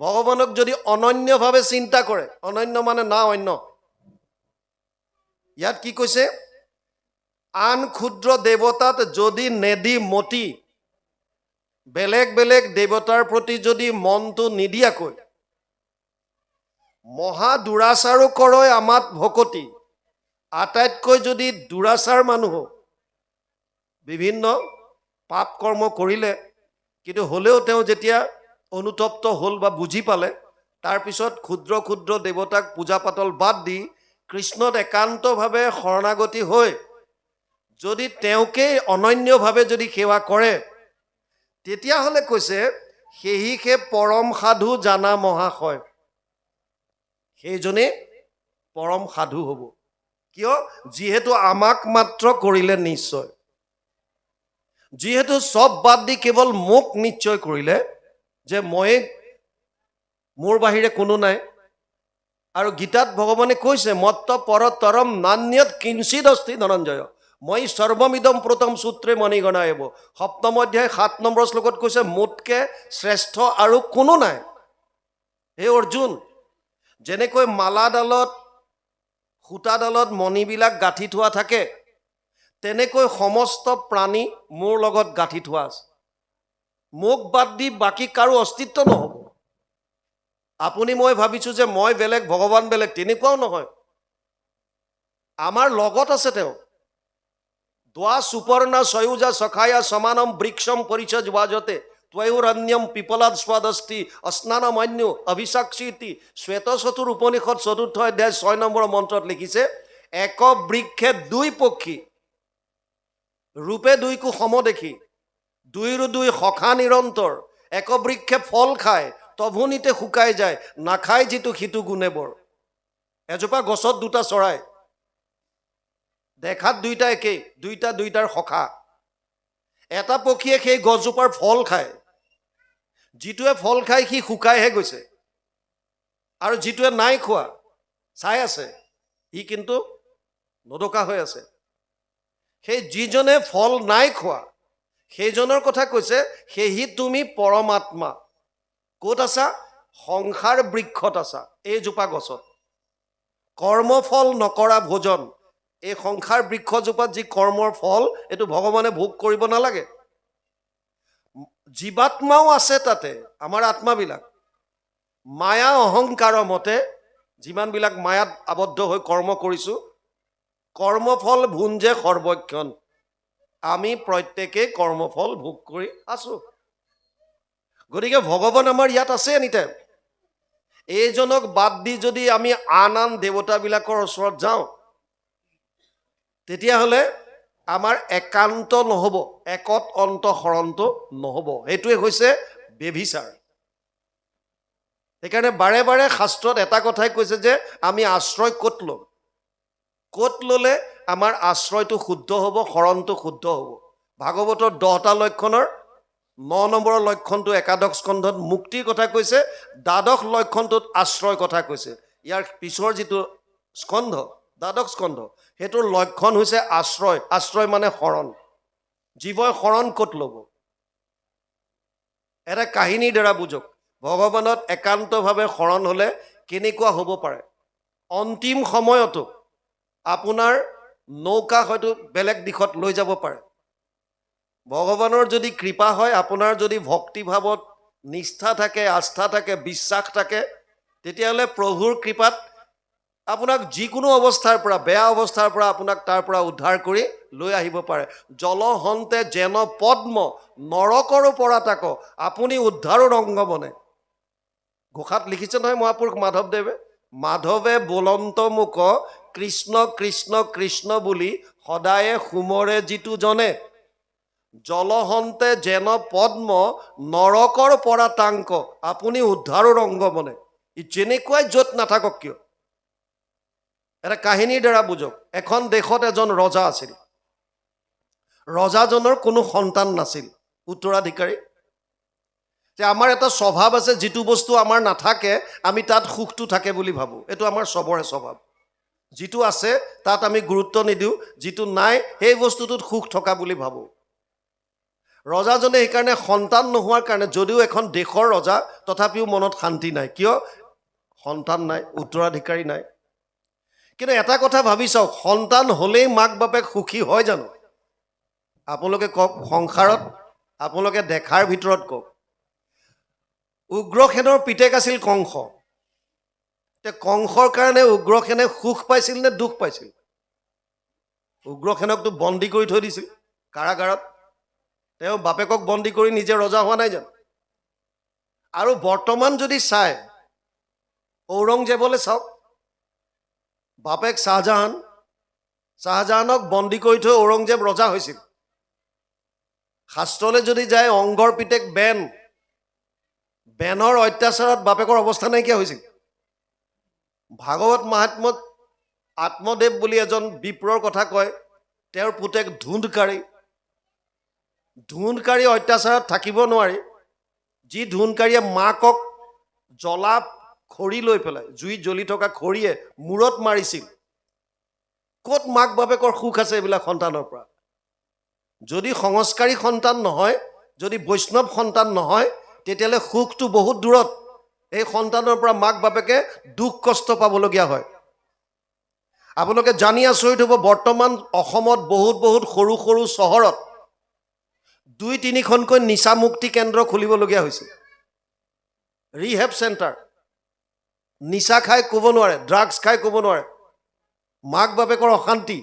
ভগৱানক যদি অনন্যভাৱে চিন্তা কৰে, অনন্য মানে না অন্য, ইয়াত কি কৈছে, আন ক্ষুদ্ৰ দেৱতাত যদি নেদি মতি, বেলেগ বেলেগ দেৱতাৰ প্ৰতি যদি মনটো নিদিয়াকৈ, মহা দুৰাচাৰো কৰয় আমাত ভকতি, আটাইতকৈ যদি দুৰাচাৰ মানুহ বিভিন্ন পাপ কৰ্ম কৰিলে, কিন্তু হ'লেও তেওঁ যেতিয়া অনুতপ্ত হ'ল বা বুজি পালে, তাৰপিছত ক্ষুদ্ৰ ক্ষুদ্ৰ দেৱতাক পূজা পাতল বাদ দি কৃষ্ণত একান্তভাৱে শৰণাগতি হৈ যদি তেওঁকে অনন্যভাৱে যদি সেৱা কৰে, তেতিয়াহ'লে কৈছে সেহিকে পৰম সাধু জানা মহাশয়, সেইজনে পৰম সাধু হ'ব। কিয়? যিহেতু আমাক মাত্ৰ কৰিলে নিশ্চয়, যিহেতু চব বাদ দি কেৱল মোক নিশ্চয় কৰিলে, যে মই মোৰ বাহিৰে কোনো নাই। আৰু গীতাত ভগৱানে কৈছে মত্ত পৰতৰম নান্যত কিঞ্চিদ অস্তি ধনঞ্জয়, মই সৰ্বমিদম প্ৰথম সূত্ৰে মণিগণা এব। সপ্তম অধ্যায় 7 নম্বৰ শ্লোকত কৈছে মোতকে শ্ৰেষ্ঠ আৰু কোনো নাই। হে অৰ্জুন, যেনেকৈ মালাডালত সূতাডালত মণিবিলাক গাঁঠি থোৱা থাকে, তেনেকৈ সমস্ত প্ৰাণী মোৰ লগত গাঁঠি থোৱা আছে। মোক বাদ দি বাকী কাৰো অস্তিত্ব নহ'ব। আপুনি মই ভাবিছোঁ যে মই বেলেগ ভগৱান বেলেগ, তেনেকুৱাও নহয়। আমাৰ লগত আছে তেওঁ। দ্বা সুপৰ্ণা সয়ুজা সখায়া সমানম বৃক্ষম পৰিচজ বাজতে ত্বয়োৰণ্যম পিপলাদ স্বাদস্তি অস্নানমন্য অভিসাক্ষীতি। শ্বেতচতুৰ উপনিষদ 4ৰ্থ অধ্যায় 6 নম্বৰ মন্ত্ৰত লিখিছে, এক বৃক্ষে দুই পক্ষী, ৰূপে দুইকো সম দেখি, দুইৰো দুই সখা নিৰন্তৰ, এক বৃক্ষে ফল খায় তভুনিতে শুকাই যায়, নাখায় যিটো সিটো গুণে বৰ। এজোপা গছত দুটা চৰাই, দেখাত দুইটা একেই, দুইটা দুইটাৰ সখা। এটা পক্ষীয়ে সেই গছজোপাৰ ফল খায়, যিটোৱে ফল খায় সি শুকাইহে গৈছে, আৰু যিটোৱে নাই খোৱা চাই আছে, সি কিন্তু নদকা হৈ আছে। সেই যিজনে ফল নাই খোৱা সেইজনৰ কথা কৈছে, সেহি তুমি পৰমাত্মা। ক'ত আছা? সংসাৰ বৃক্ষত আছা, এইজোপা গছত। কৰ্মফল নকৰা ভোজন, এই সংসাৰ বৃক্ষজোপাত যি কৰ্মৰ ফল, এইটো ভগৱানে ভোগ কৰিব নালাগে। জীৱাত্মাও আছে তাতে, আমাৰ আত্মাবিলাক মায়া অহংকাৰৰ মতে যিমানবিলাক মায়াত আবদ্ধ হৈ কৰ্ম কৰিছোঁ, কৰ্মফল ভুঞ্জে সৰ্বক্ষণ। আমি প্ৰত্যেকেই কৰ্মফল ভোগ কৰি আছোঁ। গতিকে ভগৱান আমাৰ ইয়াত আছে এনিটাইম। এইজনক বাদ দি যদি আমি আন আন দেৱতাবিলাকৰ ওচৰত যাওঁ, তেতিয়াহ'লে আমাৰ একান্ত নহ'ব, একত অন্তঃসৰণটো নহ'ব। সেইটোৱে হৈছে ব্যভিচাৰ। সেইকাৰণে বাৰে বাৰে শাস্ত্ৰত এটা কথাই কৈছে যে আমি আশ্ৰয় ক'ত ল'ম, ক'ত ল'লে আমাৰ আশ্ৰয়টো শুদ্ধ হ'ব, শৰণটো শুদ্ধ হ'ব। ভাগৱতৰ 10টা লক্ষণৰ 9 নম্বৰৰ লক্ষণটো একাদশ স্কন্ধত মুক্তিৰ কথা কৈছে, দ্বাদশ লক্ষণটোত আশ্ৰয় কথা কৈছে। ইয়াৰ পিছৰ যিটো স্কন্ধ, দ্বাদশ স্কন্ধ, সেইটোৰ লক্ষণ হৈছে আশ্ৰয়। আশ্ৰয় মানে শৰণ। জীৱই শৰণ ক'ত ল'ব? এটা কাহিনীৰ দ্বাৰা বুজক, ভগৱানত একান্তভাৱে শৰণ হ'লে কেনেকুৱা হ'ব পাৰে। অন্তিম সময়তো আপোনাৰ নৌকা হয়তো বেলেগ দিশত লৈ যাব পাৰে। ভগৱানৰ যদি কৃপা হয়, আপোনাৰ যদি ভক্তিভাৱত নিষ্ঠা থাকে, আস্থা থাকে, বিশ্বাস থাকে, তেতিয়াহ'লে প্ৰভুৰ কৃপাত আপোনাক যিকোনো অৱস্থাৰ পৰা, বেয়া অৱস্থাৰ পৰা আপোনাক তাৰ পৰা উদ্ধাৰ কৰি লৈ আহিব পাৰে। জলহন্তে যেন পদ্ম নৰকৰো পৰা তাক, আপুনি উদ্ধাৰৰ অংগ বনে। ঘোষাত লিখিছে নহয় মহাপুৰুষ মাধৱদেৱে, মাধৱে বলন্ত মুখ কৃষ্ণ কৃষ্ণ কৃষ্ণ বুলি সদায়ে সুমৰে যিটো জনে, জলহন্তে যেন পদ্ম নৰকৰ পৰা তাংক, আপুনি উদ্ধাৰৰ অংগ বনে। ই যেনেকুৱাই য'ত নাথাকক কিয়। এটা কাহিনীৰ দ্বাৰা বুজক। এখন দেশত এজন ৰজা আছিল। ৰজাজনৰ কোনো সন্তান নাছিল, উত্তৰাধিকাৰী। যে আমাৰ এটা স্বভাৱ আছে, যিটো বস্তু আমাৰ নাথাকে আমি তাত সুখটো থাকে বুলি ভাবোঁ। এইটো আমাৰ চবৰে স্বভাৱ। যিটো আছে তাত আমি গুৰুত্ব নিদিওঁ, যিটো নাই সেই বস্তুটোত সুখ থকা বুলি ভাবোঁ। ৰজাজনে সেইকাৰণে সন্তান নোহোৱাৰ কাৰণে, যদিও এখন দেশৰ ৰজা, তথাপিও মনত শান্তি নাই। কিয়? সন্তান নাই, উত্তৰাধিকাৰী নাই। কিন্তু এটা কথা ভাবি চাওক, সন্তান হ'লেই মাক বাপেক সুখী হয় জানো? আপোনালোকে কওক, সংসাৰত আপোনালোকে দেখাৰ ভিতৰত কওক। উগ্ৰসেনৰ পিতেক আছিল কংস। কংসৰ কাৰণে উগ্ৰসেনে সুখ পাইছিল নে দুখ পাইছিল? উগ্ৰসেনকতো বন্দী কৰি থৈ দিছিল কাৰাগাৰত। তেওঁ বাপেকক বন্দী কৰি নিজে ৰজা হোৱা নাই জানো? আৰু বৰ্তমান যদি চায়, ঔৰংজেবলৈ চাওক, বাপেক শ্বাহজাহানক বন্দী কৰি থৈ ঔৰংজেব ৰজা হৈছিল। শাস্ত্ৰলৈ যদি যায়, অংগৰ পিতেক বেনৰ অত্যাচাৰত বাপেকৰ অৱস্থা নাইকিয়া হৈছিল। ভাগৱত মাহাত্ম্যত আত্মদেৱ বুলি এজন বিপ্ৰৰ কথা কয়, তেওঁৰ পুতেক ধুন্ধকাৰী অত্যাচাৰত থাকিব নোৱাৰি, যি ধুন্ধকাৰীয়ে মাকক জ্বলা খৰি লৈ পেলাই, জুইত জ্বলি থকা খৰিয়ে মূৰত মাৰিছিল। ক'ত মাক বাপেকৰ সুখ আছে এইবিলাক সন্তানৰ পৰা? যদি সংস্কাৰী সন্তান নহয়, যদি বৈষ্ণৱ সন্তান নহয়, তেতিয়াহ'লে সুখটো বহুত দূৰত। এই সন্তানৰ পৰা মাক বাপেকে দুখ কষ্ট পাবলগীয়া হয়। আপোনালোকে জানি আচৰিত হ'ব, বৰ্তমান অসমত বহুত সৰু সৰু চহৰত 2-3খনকৈ নিচামুক্তি কেন্দ্ৰ খুলিবলগীয়া হৈছে। Rehab centre. নিচা খাই ক'ব নোৱাৰে, ড্ৰাগছ খাই ক'ব নোৱাৰে। মাক বাপেকৰ অশান্তি,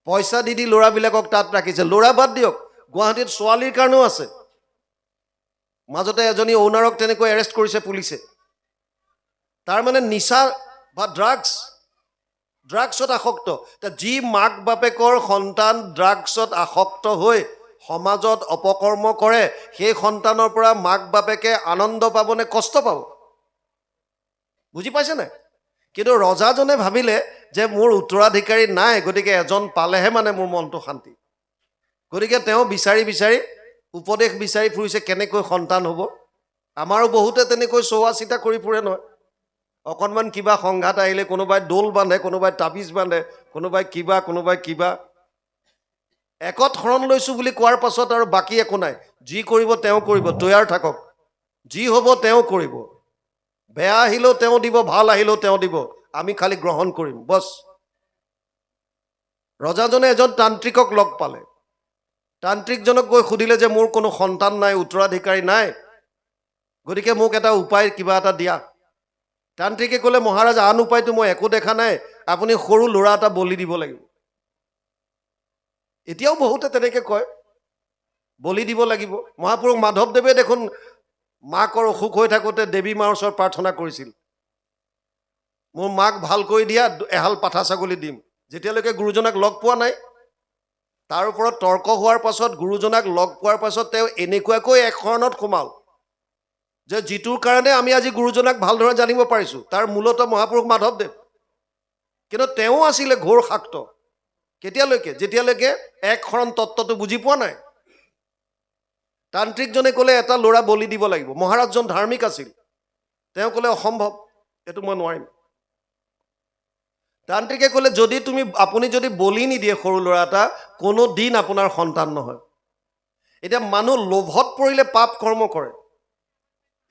পইচা দি ল'ৰাবিলাকক তাত ৰাখিছে। ল'ৰা বাদ দিয়ক, গুৱাহাটীত ছোৱালীৰ কাৰণেও আছে। মাজতে এজনী অ'নাৰক তেনেকৈ এৰেষ্ট কৰিছে পুলিচে। তাৰমানে নিচা বা ড্ৰাগছত আসক্ত। যি মাক বাপেকৰ সন্তান ড্ৰাগছত আসক্ত হৈ সমাজত অপকৰ্ম কৰে, সেই সন্তানৰ পৰা মাক বাপেকে আনন্দ পাবনে কষ্ট পাব? বুজি পাইছে নাই? কিন্তু ৰজাজনে ভাবিলে যে মোৰ উত্তৰাধিকাৰী নাই, গতিকে এজন পালেহে মানে মোৰ মনটো শান্তি। গতিকে তেওঁ বিচাৰি উপদেশ বিচাৰি ফুৰিছে কেনেকৈ সন্তান হ'ব। আমাৰো বহুতে তেনেকৈ চোৱা চিতা কৰি ফুৰে নহয়। অকণমান কিবা সংঘাত আহিলে কোনোবাই দোল বান্ধে, কোনোবাই তাবিজ বান্ধে, কোনোবাই কিবা। একত শৰণ লৈছোঁ বুলি কোৱাৰ পাছত আৰু বাকী একো নাই। যি কৰিব তেওঁ কৰিব, তৈয়াৰ থাকক। যি হ'ব তেওঁ কৰিব। বেয়া আহিলেও তেওঁ দিব, ভাল আহিলেও তেওঁ দিব, আমি খালি গ্ৰহণ কৰিম, বছ। ৰজাজনে এজন তান্ত্ৰিকক লগ পালে। তান্ত্ৰিকজনক গৈ সুধিলে যে মোৰ কোনো সন্তান নাই, উত্তৰাধিকাৰী নাই, গতিকে মোক এটা উপায় কিবা এটা দিয়া। তান্ত্ৰিকে ক'লে, মহাৰাজ, আন উপায়টো মই একো দেখা নাই, আপুনি সৰু ল'ৰা এটা বলি দিব লাগিব। এতিয়াও বহুতে তেনেকৈ কয়, বলি দিব লাগিব। মহাপুৰুষ মাধৱদেৱে দেখোন মাকৰ অসুখ হৈ থাকোঁতে দেৱী মাৰ ওচৰত প্ৰাৰ্থনা কৰিছিল, মোৰ মাক ভাল কৰি দিয়া, এহাল পাঠা ছাগলী দিম। যেতিয়ালৈকে গুৰুজনাক লগ পোৱা নাই। তাৰ ওপৰত তৰ্ক হোৱাৰ পাছত, গুৰুজনাক লগ পোৱাৰ পাছত তেওঁ এনেকুৱাকৈ এক শৰণত সোমাল যে যিটোৰ কাৰণে আমি আজি গুৰুজনাক ভালদৰে জানিব পাৰিছোঁ, তাৰ মূলতঃ মহাপুৰুষ মাধৱদেৱ। কিন্তু তেওঁ আছিলে ঘোৰ শাক্ত। কেতিয়ালৈকে? যেতিয়ালৈকে এক শৰণ তত্ত্বটো বুজি পোৱা নাই। তান্ত্ৰিকজনে ক'লে এটা ল'ৰা বলি দিব লাগিব। মহাৰাজজন ধাৰ্মিক আছিল। তেওঁ ক'লে অসম্ভৱ, এইটো মই নোৱাৰিম। তান্ত্ৰিকে ক'লে, আপুনি যদি বলি নিদিয়ে সৰু ল'ৰা এটা, কোনো দিন আপোনাৰ সন্তান নহয়। এতিয়া মানুহ লোভত পৰিলে পাপ কৰ্ম কৰে।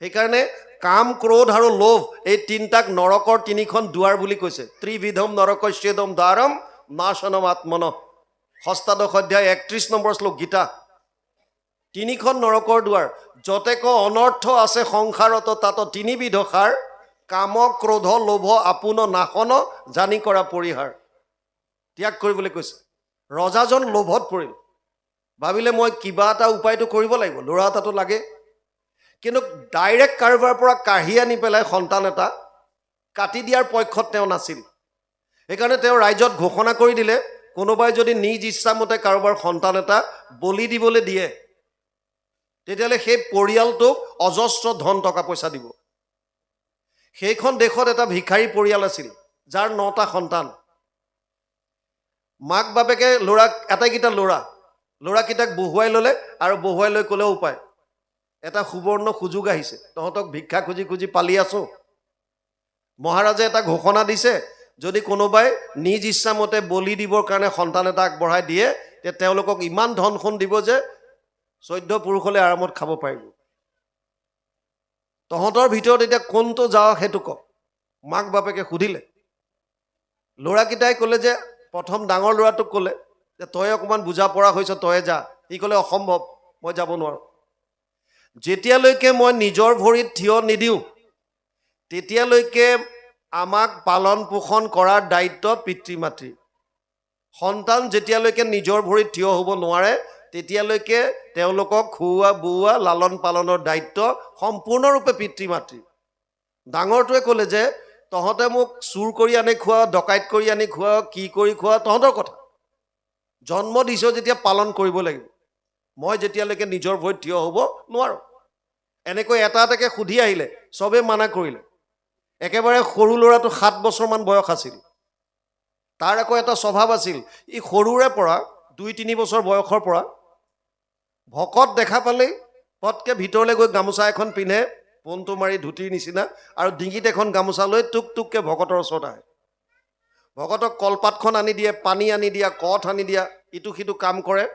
সেইকাৰণে কাম, ক্ৰোধ আৰু লোভ, এই তিনিটাক নৰকৰ 3খন দুৱাৰ বুলি কৈছে। ত্ৰিবিধম নৰকস্যেদম দ্বাৰম নাশনম আত্মনঃ। ষষ্ঠাদশ অধ্যায় 31 নম্বৰ শ্লোক গীতা। 3খন নৰকৰ দুৱাৰ। যতেক অনৰ্থ আছে সংসাৰত, তাত 3বিধ সাৰ, কাম, ক্ৰোধ, লোভ, আপোন নাশন, জানি কৰা পৰিহাৰ। ত্যাগ কৰিবলৈ কৈছে। ৰজাজন লোভত পৰিল, ভাবিলে মই কিবা এটা উপায়টো কৰিব লাগিব, ল'ৰা এটাটো লাগে। কিন্তু ডাইৰেক্ট কাৰোবাৰ পৰা কাঢ়ি আনি পেলাই সন্তান এটা কাটি দিয়াৰ পক্ষত তেওঁ নাছিল। সেইকাৰণে তেওঁ ৰাইজত ঘোষণা কৰি দিলে, কোনোবাই যদি নিজ ইচ্ছামতে কাৰোবাৰ সন্তান এটা বলি দিবলৈ দিয়ে, তেতিয়াহ'লে সেই পৰিয়ালটোক অজস্ৰ ধন টকা পইচা দিব। সেইখন দেশত এটা ভিখাৰী পৰিয়াল আছিল, যাৰ 9টা সন্তান। মাক বাপেকে আটাইকেইটা ল'ৰাকেইটাক বহুৱাই ল'লে, আৰু বহুৱাই লৈ ক'লে, উপায় এটা সুবৰ্ণ সুযোগ আহিছে, তহঁতক ভিক্ষা খুজি পালি আছোঁ। মহাৰাজে এটা ঘোষণা দিছে যদি কোনোবাই নিজ ইচ্ছামতে বলি দিবৰ কাৰণে সন্তান এটা আগবঢ়াই দিয়ে তে তেওঁলোকক ইমান ধন সোণ দিব যে 14 পুৰুষলৈ আৰামত খাব পাৰিব তহঁতৰ ভিতৰত এতিয়া কোনটো যাওক সেইটো ক মাক বাপেকে সুধিলে ল'ৰাকেইটাই ক'লে যে প্ৰথম ডাঙৰ ল'ৰাটোক ক'লে যে তই অকমান বুজা পৰা হৈছ তই যা সি ক'লে অসম্ভৱ মই যাব নোৱাৰো যেতিয়ালৈকে মই নিজৰ ভৰিত থিয় নিদিওঁ তেতিয়ালৈকে আমাক পালন পোষণ কৰাৰ দায়িত্ব পিতৃ মাতৃ সন্তান যেতিয়ালৈকে নিজৰ ভৰিত থিয় হ'ব নোৱাৰে তেতিয়ালৈকে তেওঁলোকক খুওৱা বুওৱা লালন পালনৰ দায়িত্ব সম্পূৰ্ণৰূপে পিতৃ মাতৃ ডাঙৰটোৱে ক'লে যে তহঁতে মোক চুৰ কৰি আনি খোৱা ডকাইত কৰি আনি খোৱা কি কৰি খোৱা তহঁতৰ কথা জন্ম দিছ যেতিয়া পালন কৰিব লাগিব মই যেতিয়ালৈকে নিজৰ ভৰিত থিয় হ'ব নোৱাৰো এনেকৈ এটা এটাকে সুধি আহিলে চবে মানা কৰিলে একেবাৰে সৰু ল'ৰাটো 7 বছৰমান বয়স আছিল তাৰ আকৌ এটা স্বভাৱ আছিল ই সৰুৰে পৰা 2-3 বছৰ বয়সৰ পৰা ভকত দেখা পালেই পটকে ভিতৰলৈ গৈ গামোচা এখন পিন্ধে পনটো মাৰি ধুতিৰ নিচিনা আৰু ডিঙিত এখন গামোচা লৈ টুক টুককে ভকতৰ ওচৰত আহে ভকতক কলপাতখন আনি দিয়ে পানী আনি দিয়া কঠ আনি দিয়া ইটো সিটো কাম কৰে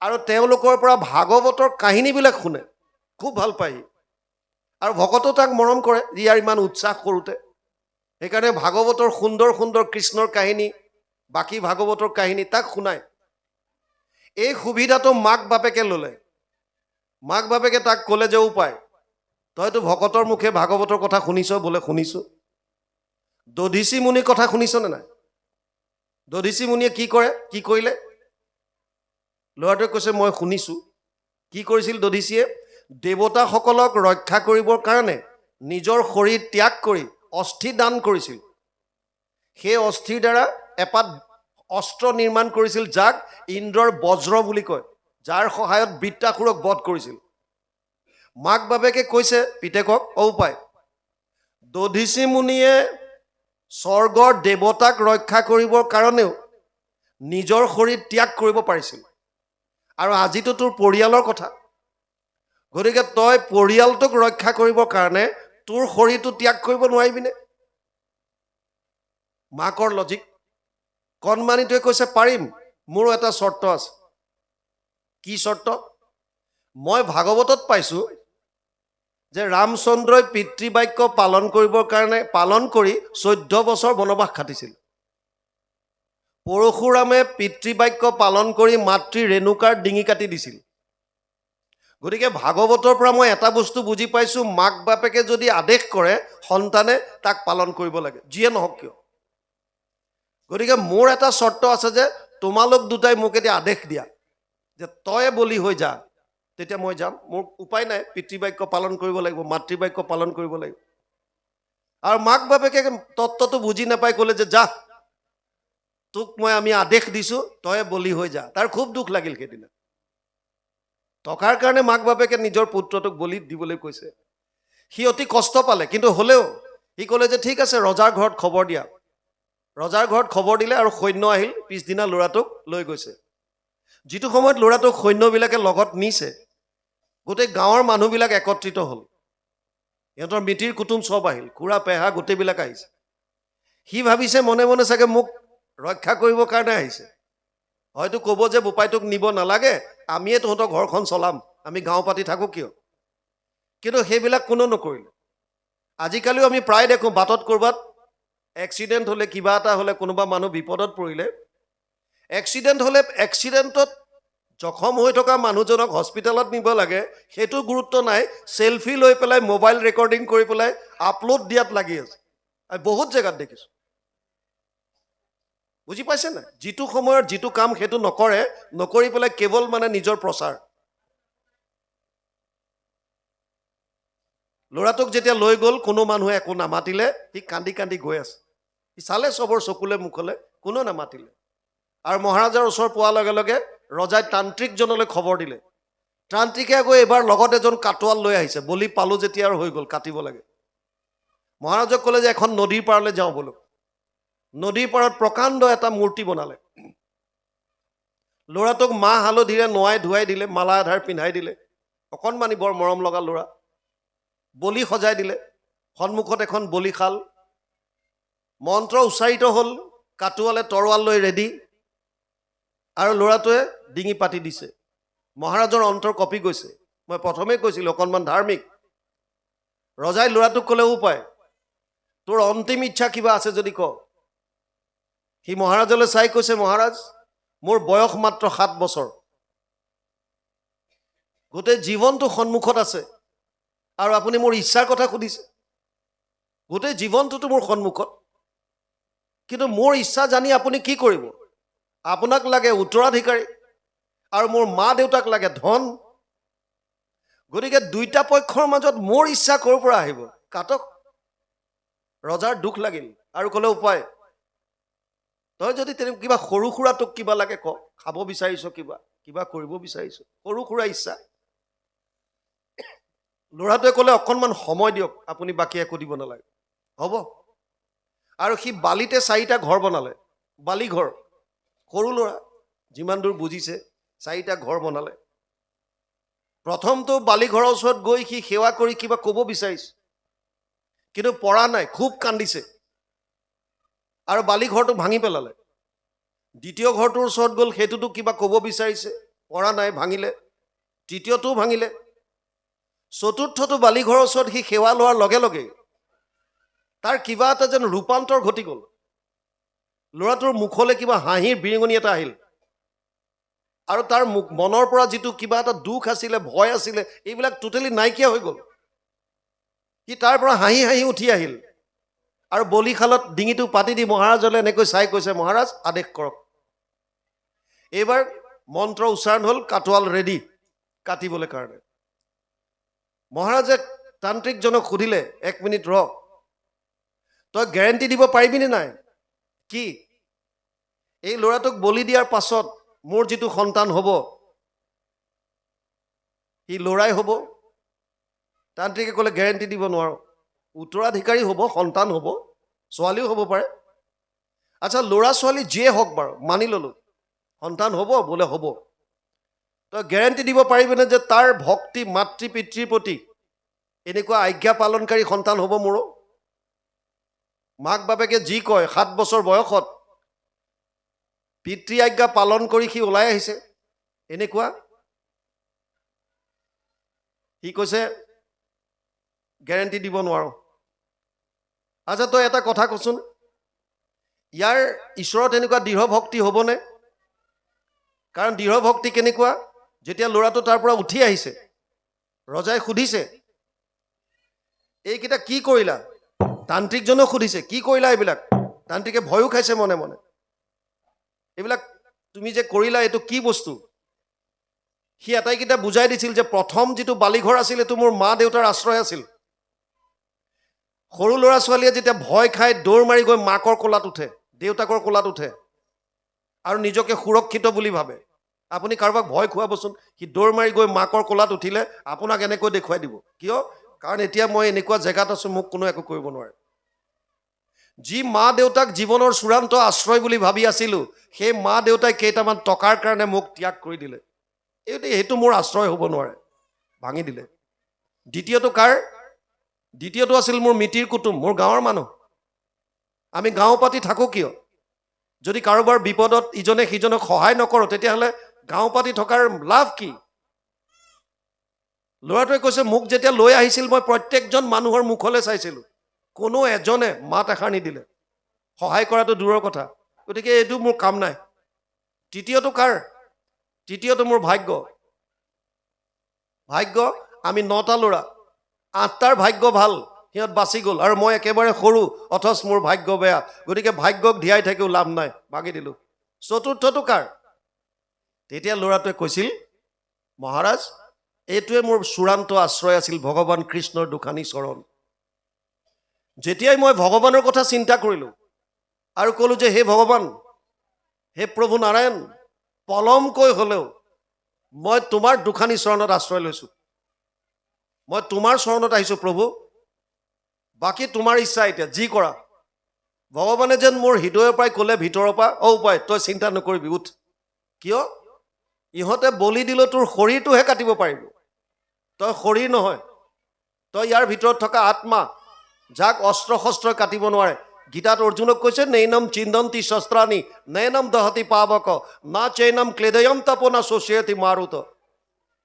আৰু তেওঁলোকৰ পৰা ভাগৱতৰ কাহিনীবিলাক শুনে খুব ভাল পায় আৰু ভকতো তাক মৰম কৰে ইয়াৰ ইমান উৎসাহ কৰোতে সেইকাৰণে ভাগৱতৰ সুন্দৰ সুন্দৰ কৃষ্ণৰ কাহিনী বাকি ভাগৱতৰ কাহিনী তাক শুনায় এই সুবিধাটো মাক বাপেকে ল'লে মাক বাপেকে তাক ক'লে যে উপায় তইতো ভকতৰ মুখে ভাগৱতৰ কথা শুনিছ বোলে শুনিছো দধিচি মুনিৰ কথা শুনিছনে নাই দধিচি মুনিয়ে কি কৰে কি কৰিলে ল'ৰাটোৱে কৈছে মই শুনিছো কি কৰিছিল দধিচিয়ে দেৱতাসকলক ৰক্ষা কৰিবৰ কাৰণে নিজৰ শৰীৰ ত্যাগ কৰি অস্থি দান কৰিছিল সেই অস্থিৰ দ্বাৰা এপাত অস্ত্ৰ নিৰ্মাণ কৰিছিল যাক ইন্দ্ৰৰ বজ্ৰ বুলি কয় যাৰ সহায়ত বৃত্তাসুৰক বধ কৰিছিল মাক বাপেকে কৈছে পিতেকক উপায় দধিচি মুনিয়ে স্বৰ্গৰ দেৱতাক ৰক্ষা কৰিবৰ কাৰণেও নিজৰ শৰীৰ ত্যাগ কৰিব পাৰিছিল আৰু আজিতো তোৰ পৰিয়ালৰ কথা গতিকে তই পৰিয়ালটোক ৰক্ষা কৰিবৰ কাৰণে তোৰ শৰীৰটো ত্যাগ কৰিব নোৱাৰিবিনে মাকৰ লজিক কণমানিটোৱে কৈছে পাৰিম মোৰ এটা চৰ্ত আছে কি চৰ্ত মই ভাগৱতত পাইছো যে ৰামচন্দ্ৰই পিতৃবাক্য পালন কৰিবৰ কাৰণে পালন কৰি 14 বছৰ বনবাস খাটিছিল পৰশুৰামে পিতৃবাক্য পালন কৰি মাতৃ ৰেণুকাৰ ডিঙি কাটি দিছিল গতিকে ভাগৱতৰ পৰা মই এটা বস্তু বুজি পাইছো মাক বাপেকে যদি আদেশ কৰে সন্তানে তাক পালন কৰিব লাগে যিয়ে নহওক কিয় গতিকে মোৰ এটা চৰ্ত আছে যে তোমালোক দুটাই মোক এতিয়া আদেশ দিয়া যে তই বলি হৈ যা তেতিয়া মই যাম মোৰ উপায় নাই পিতৃবাক্য পালন কৰিব লাগিব মাতৃবাক্য পালন কৰিব লাগিব আৰু মাক বাপেকে তত্ত্বটো বুজি নাপাই ক'লে যে যা তোক মই আমি আদেশ দিছো তই বলি হৈ যা তাৰ খুব দুখ লাগিল সেইদিনা টকাৰ কাৰণে মাক বাপেকে নিজৰ পুত্ৰটোক বলি দিবলৈ কৈছে সি অতি কষ্ট পালে কিন্তু হ'লেও সি ক'লে যে ঠিক আছে ৰজাৰ ঘৰত খবৰ দিয়া ৰজাৰ ঘৰত খবৰ দিলে আৰু সৈন্য আহিল পিছদিনা ল'ৰাটোক লৈ গৈছে যিটো সময়ত ল'ৰাটোক সৈন্যবিলাকে লগত নিছে গোটেই গাঁৱৰ মানুহবিলাক একত্ৰিত হ'ল সিহঁতৰ মিতিৰ কুটুম চব আহিল খুৰা পেহা গোটেইবিলাক আহিছে সি ভাবিছে মনে মনে চাগে মোক ৰক্ষা কৰিবৰ কাৰণে আহিছে হয়তো ক'ব যে বোপাইটোক নিব নালাগে আমিয়ে তহঁতৰ ঘৰখন চলাম আমি গাঁও পাতি থাকোঁ কিয় কিন্তু সেইবিলাক কোনো নকৰিলে আজিকালিও আমি প্ৰায় দেখোঁ বাটত ক'ৰবাত এক্সিডেণ্ট হ'লে কিবা এটা হ'লে কোনোবা মানুহ বিপদত পৰিলে এক্সিডেণ্টত জখম হৈ থকা মানুহজনক হস্পিটেলত নিব লাগে সেইটো গুৰুত্ব নাই চেলফি লৈ পেলাই মোবাইল ৰেকৰ্ডিং কৰি পেলাই আপলোড দিয়াত লাগি আছে বহুত জেগাত দেখিছোঁ বুজি পাইছে নাই যিটো সময়ত যিটো কাম সেইটো নকৰি পেলাই কেৱল মানে নিজৰ প্ৰচাৰ ল'ৰাটোক যেতিয়া লৈ গ'ল কোনো মানুহে একো নামাতিলে সি কান্দি কান্দি গৈ আছে সি চালে চবৰ চকুলে মুখলে কোনো নামাতিলে আৰু মহাৰাজাৰ ওচৰ পোৱাৰ লগে লগে ৰজাই তান্ত্ৰিকজনলৈ খবৰ দিলে তান্ত্ৰিকে গৈ এবাৰ লগত এজন কাটোৱাল লৈ আহিছে বলি পালো যেতিয়া আৰু হৈ গ'ল কাটিব লাগে মহাৰাজক ক'লে যে এখন নদীৰ পাৰলৈ যাওঁ বোলো নদীৰ পাৰত প্ৰকাণ্ড এটা মূৰ্তি বনালে ল'ৰাটোক মাহ হালধিৰে নোৱাই ধুৱাই দিলে মালা আধাৰ পিন্ধাই দিলে অকণমানি বৰ মৰম লগা ল'ৰা বলি সজাই দিলে সন্মুখত এখন বলিশাল মন্ত্ৰ উচ্চাৰিত হ'ল, কাটোৱালে তৰোৱাল লৈ ৰেডি, আৰু ল'ৰাটোৱে ডিঙি পাতি দিছে। মহাৰাজৰ অন্তৰ কঁপি গৈছে। মই প্ৰথমেই কৈছিলোঁ অকণমান ধাৰ্মিক। ৰজাই ল'ৰাটোক ক'লে, উপায় তোৰ অন্তিম ইচ্ছা কিবা আছে যদি ক। সি মহাৰাজলৈ চাই কৈছে, মহাৰাজ মোৰ বয়স মাত্ৰ 7 বছৰ, গোটেই জীৱনটো সন্মুখত আছে, আৰু আপুনি মোৰ ইচ্ছাৰ কথা সুধিছে। গোটেই জীৱনটোতো মোৰ সন্মুখত, কিন্তু মোৰ ইচ্ছা জানি আপুনি কি কৰিব? আপোনাক লাগে উত্তৰাধিকাৰী, আৰু মোৰ মা দেউতাক লাগে ধন। গতিকে দুইটা পক্ষৰ মাজত মোৰ ইচ্ছা ক'ৰ পৰা আহিব? কাটক। ৰজাৰ দুখ লাগিল আৰু ক'লে, উপায় তই যদি তেনে কিবা সৰু সুৰা তোক কিবা লাগে ক, খাব বিচাৰিছ, কিবা কৰিব বিচাৰিছ, সৰু সুৰা ইচ্ছা। ল'ৰাটোৱে ক'লে, অকণমান সময় দিয়ক আপুনি, বাকী একো দিব নালাগে। হ'ব। আৰু সি বালিতে 4টা ঘৰ বনালে, বালি ঘৰ। সৰু ল'ৰা, যিমান দূৰ বুজিছে, 4টা ঘৰ বনালে। প্ৰথমটো বালি ঘৰৰ ওচৰত গৈ সি সেৱা কৰি কিবা ক'ব বিচাৰিছে, কিন্তু পৰা নাই, খুব কান্দিছে, আৰু বালি ঘৰটো ভাঙি পেলালে। দ্বিতীয় ঘৰটোৰ ওচৰত গ'ল, সেইটোতো কিবা ক'ব বিচাৰিছে, পৰা নাই, ভাঙিলে। তৃতীয়টোও ভাঙিলে। চতুৰ্থটো বালি ঘৰৰ ওচৰত সি সেৱা লোৱাৰ লগে লগে তাৰ কিবা এটা যেন ৰূপান্তৰ ঘটি গ'ল। ল'ৰাটোৰ মুখলৈ কিবা হাঁহিৰ বিৰিঙনি এটা আহিল, আৰু তাৰ মনৰ পৰা যিটো কিবা এটা দুখ আছিলে, ভয় আছিলে, এইবিলাক টোটেলি নাইকিয়া হৈ গ'ল। সি তাৰ পৰা হাঁহি হাঁহি উঠি আহিল, আৰু বলিশালত ডিঙিটো পাতি দি মহাৰাজলৈ এনেকৈ চাই কৈছে, মহাৰাজ আদেশ কৰক। এইবাৰ মন্ত্ৰ উচ্চাৰণ হ'ল, কাটোৱাল ৰেডি কাটিবলৈ কাৰণে। মহাৰাজে তান্ত্ৰিকজনক সুধিলে, 1 মিনিট ৰ, তই গেৰেণ্টি দিব পাৰিবিনে নাই? কি? এই ল'ৰাটোক বলি দিয়াৰ পাছত মোৰ যিটো সন্তান হ'ব, সি ল'ৰাই হ'ব? তান্ত্ৰিকে ক'লে, গেৰেণ্টি দিব নোৱাৰো, উত্তৰাধিকাৰী হ'ব, সন্তান হ'ব, ছোৱালীও হ'ব পাৰে। আচ্ছা, ল'ৰা ছোৱালী যিয়ে হওক বাৰু, মানি ল'লো, সন্তান হ'ব বোলে, হ'ব। তই গেৰেণ্টি দিব পাৰিবিনে যে তাৰ ভক্তি মাতৃ পিতৃৰ প্ৰতি এনেকুৱা আজ্ঞা পালনকাৰী সন্তান হ'ব মোৰো? মাক বাপেকে যি কয়, 7 বছৰ বয়সত পিতৃ আজ্ঞা পালন কৰি সি ওলাই আহিছে, এনেকুৱা? সি কৈছে, গেৰেণ্টি দিব নোৱাৰো। আচ্ছা, তই এটা কথা কচোন, ইয়াৰ ঈশ্বৰত এনেকুৱা দৃঢ় ভক্তি হ'বনে? কাৰণ দৃঢ় ভক্তি কেনেকুৱা? যেতিয়া ল'ৰাটো তাৰ পৰা উঠি আহিছে, ৰজাই সুধিছে, এইকেইটা কি কৰিলা? তান্ত্ৰিকজনেও সুধিছে, কি কৰিলা এইবিলাক? তান্ত্ৰিকে ভয়ো খাইছে মনে মনে। এইবিলাক তুমি যে কৰিলা, এইটো কি বস্তু? সি আটাইকেইটা বুজাই দিছিল যে প্ৰথম যিটো বালিঘৰ আছিল, এইটো মোৰ মা দেউতাৰ আশ্ৰয় আছিল। সৰু ল'ৰা ছোৱালীয়ে যেতিয়া ভয় খাই দৌৰ মাৰি গৈ মাকৰ কোলাত উঠে, দেউতাকৰ কোলাত উঠে, আৰু নিজকে সুৰক্ষিত বুলি ভাবে। আপুনি কাৰোবাক ভয় খুৱাবচোন, সি দৌৰ মাৰি গৈ মাকৰ কোলাত উঠিলে আপোনাক এনেকৈ দেখুৱাই দিব। কিয়? কাৰণ এতিয়া মই এনেকুৱা জেগাত আছো, মোক কোনো একো কৰিব নোৱাৰে। যি মা দেউতাক জীৱনৰ চূড়ান্ত আশ্ৰয় বুলি ভাবি আছিলো, সেই মা দেউতাই কেইটামান টকাৰ কাৰণে মোক ত্যাগ কৰি দিলে। সেইটো মোৰ আশ্ৰয় হ'ব নোৱাৰে, ভাঙি দিলে। দ্বিতীয়টো কাৰ? দ্বিতীয়টো আছিল মোৰ মিতিৰ কুটুম, মোৰ গাঁৱৰ মানুহ। আমি গাঁও পাতি থাকোঁ কিয়? যদি কাৰোবাৰ বিপদত ইজনে সিজনক সহায় নকৰোঁ, তেতিয়াহ'লে গাঁও পাতি থকাৰ লাভ কি? ল'ৰাটোৱে কৈছে, মোক যেতিয়া লৈ আহিছিল, মই প্ৰত্যেকজন মানুহৰ মুখলৈ চাইছিলোঁ, কোনো এজনে মাত এষাৰ নিদিলে, সহায় কৰাটো দূৰৰ কথা। গতিকে এইটো মোৰ কাম নাই। তৃতীয়টো কাৰ? তৃতীয়টো মোৰ ভাগ্য। ভাগ্য, আমি 9টা ল'ৰা, 8টাৰ ভাগ্য ভাল, সিহঁত বাচি গ'ল, আৰু মই একেবাৰে সৰু, অথচ মোৰ ভাগ্য বেয়া। গতিকে ভাগ্যক ধিয়াই থাকিও লাভ নাই, ভাঙি দিলোঁ। চতুৰ্থটো কাৰ? তেতিয়া ল'ৰাটোৱে কৈছিল, মহাৰাজ এইটোৱে মোৰ চূড়ান্ত আশ্ৰয় আছিল, ভগৱান কৃষ্ণৰ দুখানি চৰণ। যেতিয়াই মই ভগৱানৰ কথা চিন্তা কৰিলোঁ আৰু ক'লোঁ যে, হে ভগৱান, হে প্ৰভু নাৰায়ণ, পলমকৈ হ'লেও মই তোমাৰ দুখানি চৰণত আশ্ৰয় লৈছোঁ, মই তোমাৰ চৰণত আহিছোঁ প্ৰভু, বাকী তোমাৰ ইচ্ছা, এতিয়া যি কৰা। ভগৱানে যেন মোৰ হৃদয়ৰ পৰাই ক'লে, ভিতৰৰ পৰা, উপায় তই চিন্তা নকৰিবি, উঠ। কিয়? ইহঁতে বলি দিলেও তোৰ শৰীৰটোহে কাটিব পাৰিব, তই শৰীৰ নহয়, তই ইয়াৰ ভিতৰত থকা আত্মা, যাক অস্ত্ৰ শস্ত্ৰই কাটিব নোৱাৰে। গীতাত অৰ্জুনক কৈছে নৈনম চিন্দন্তি শস্ত্ৰাণি নৈনম দহতি পাৱক না চৈনম ক্লেদয়ম তপ না শোষয়তি মাৰুত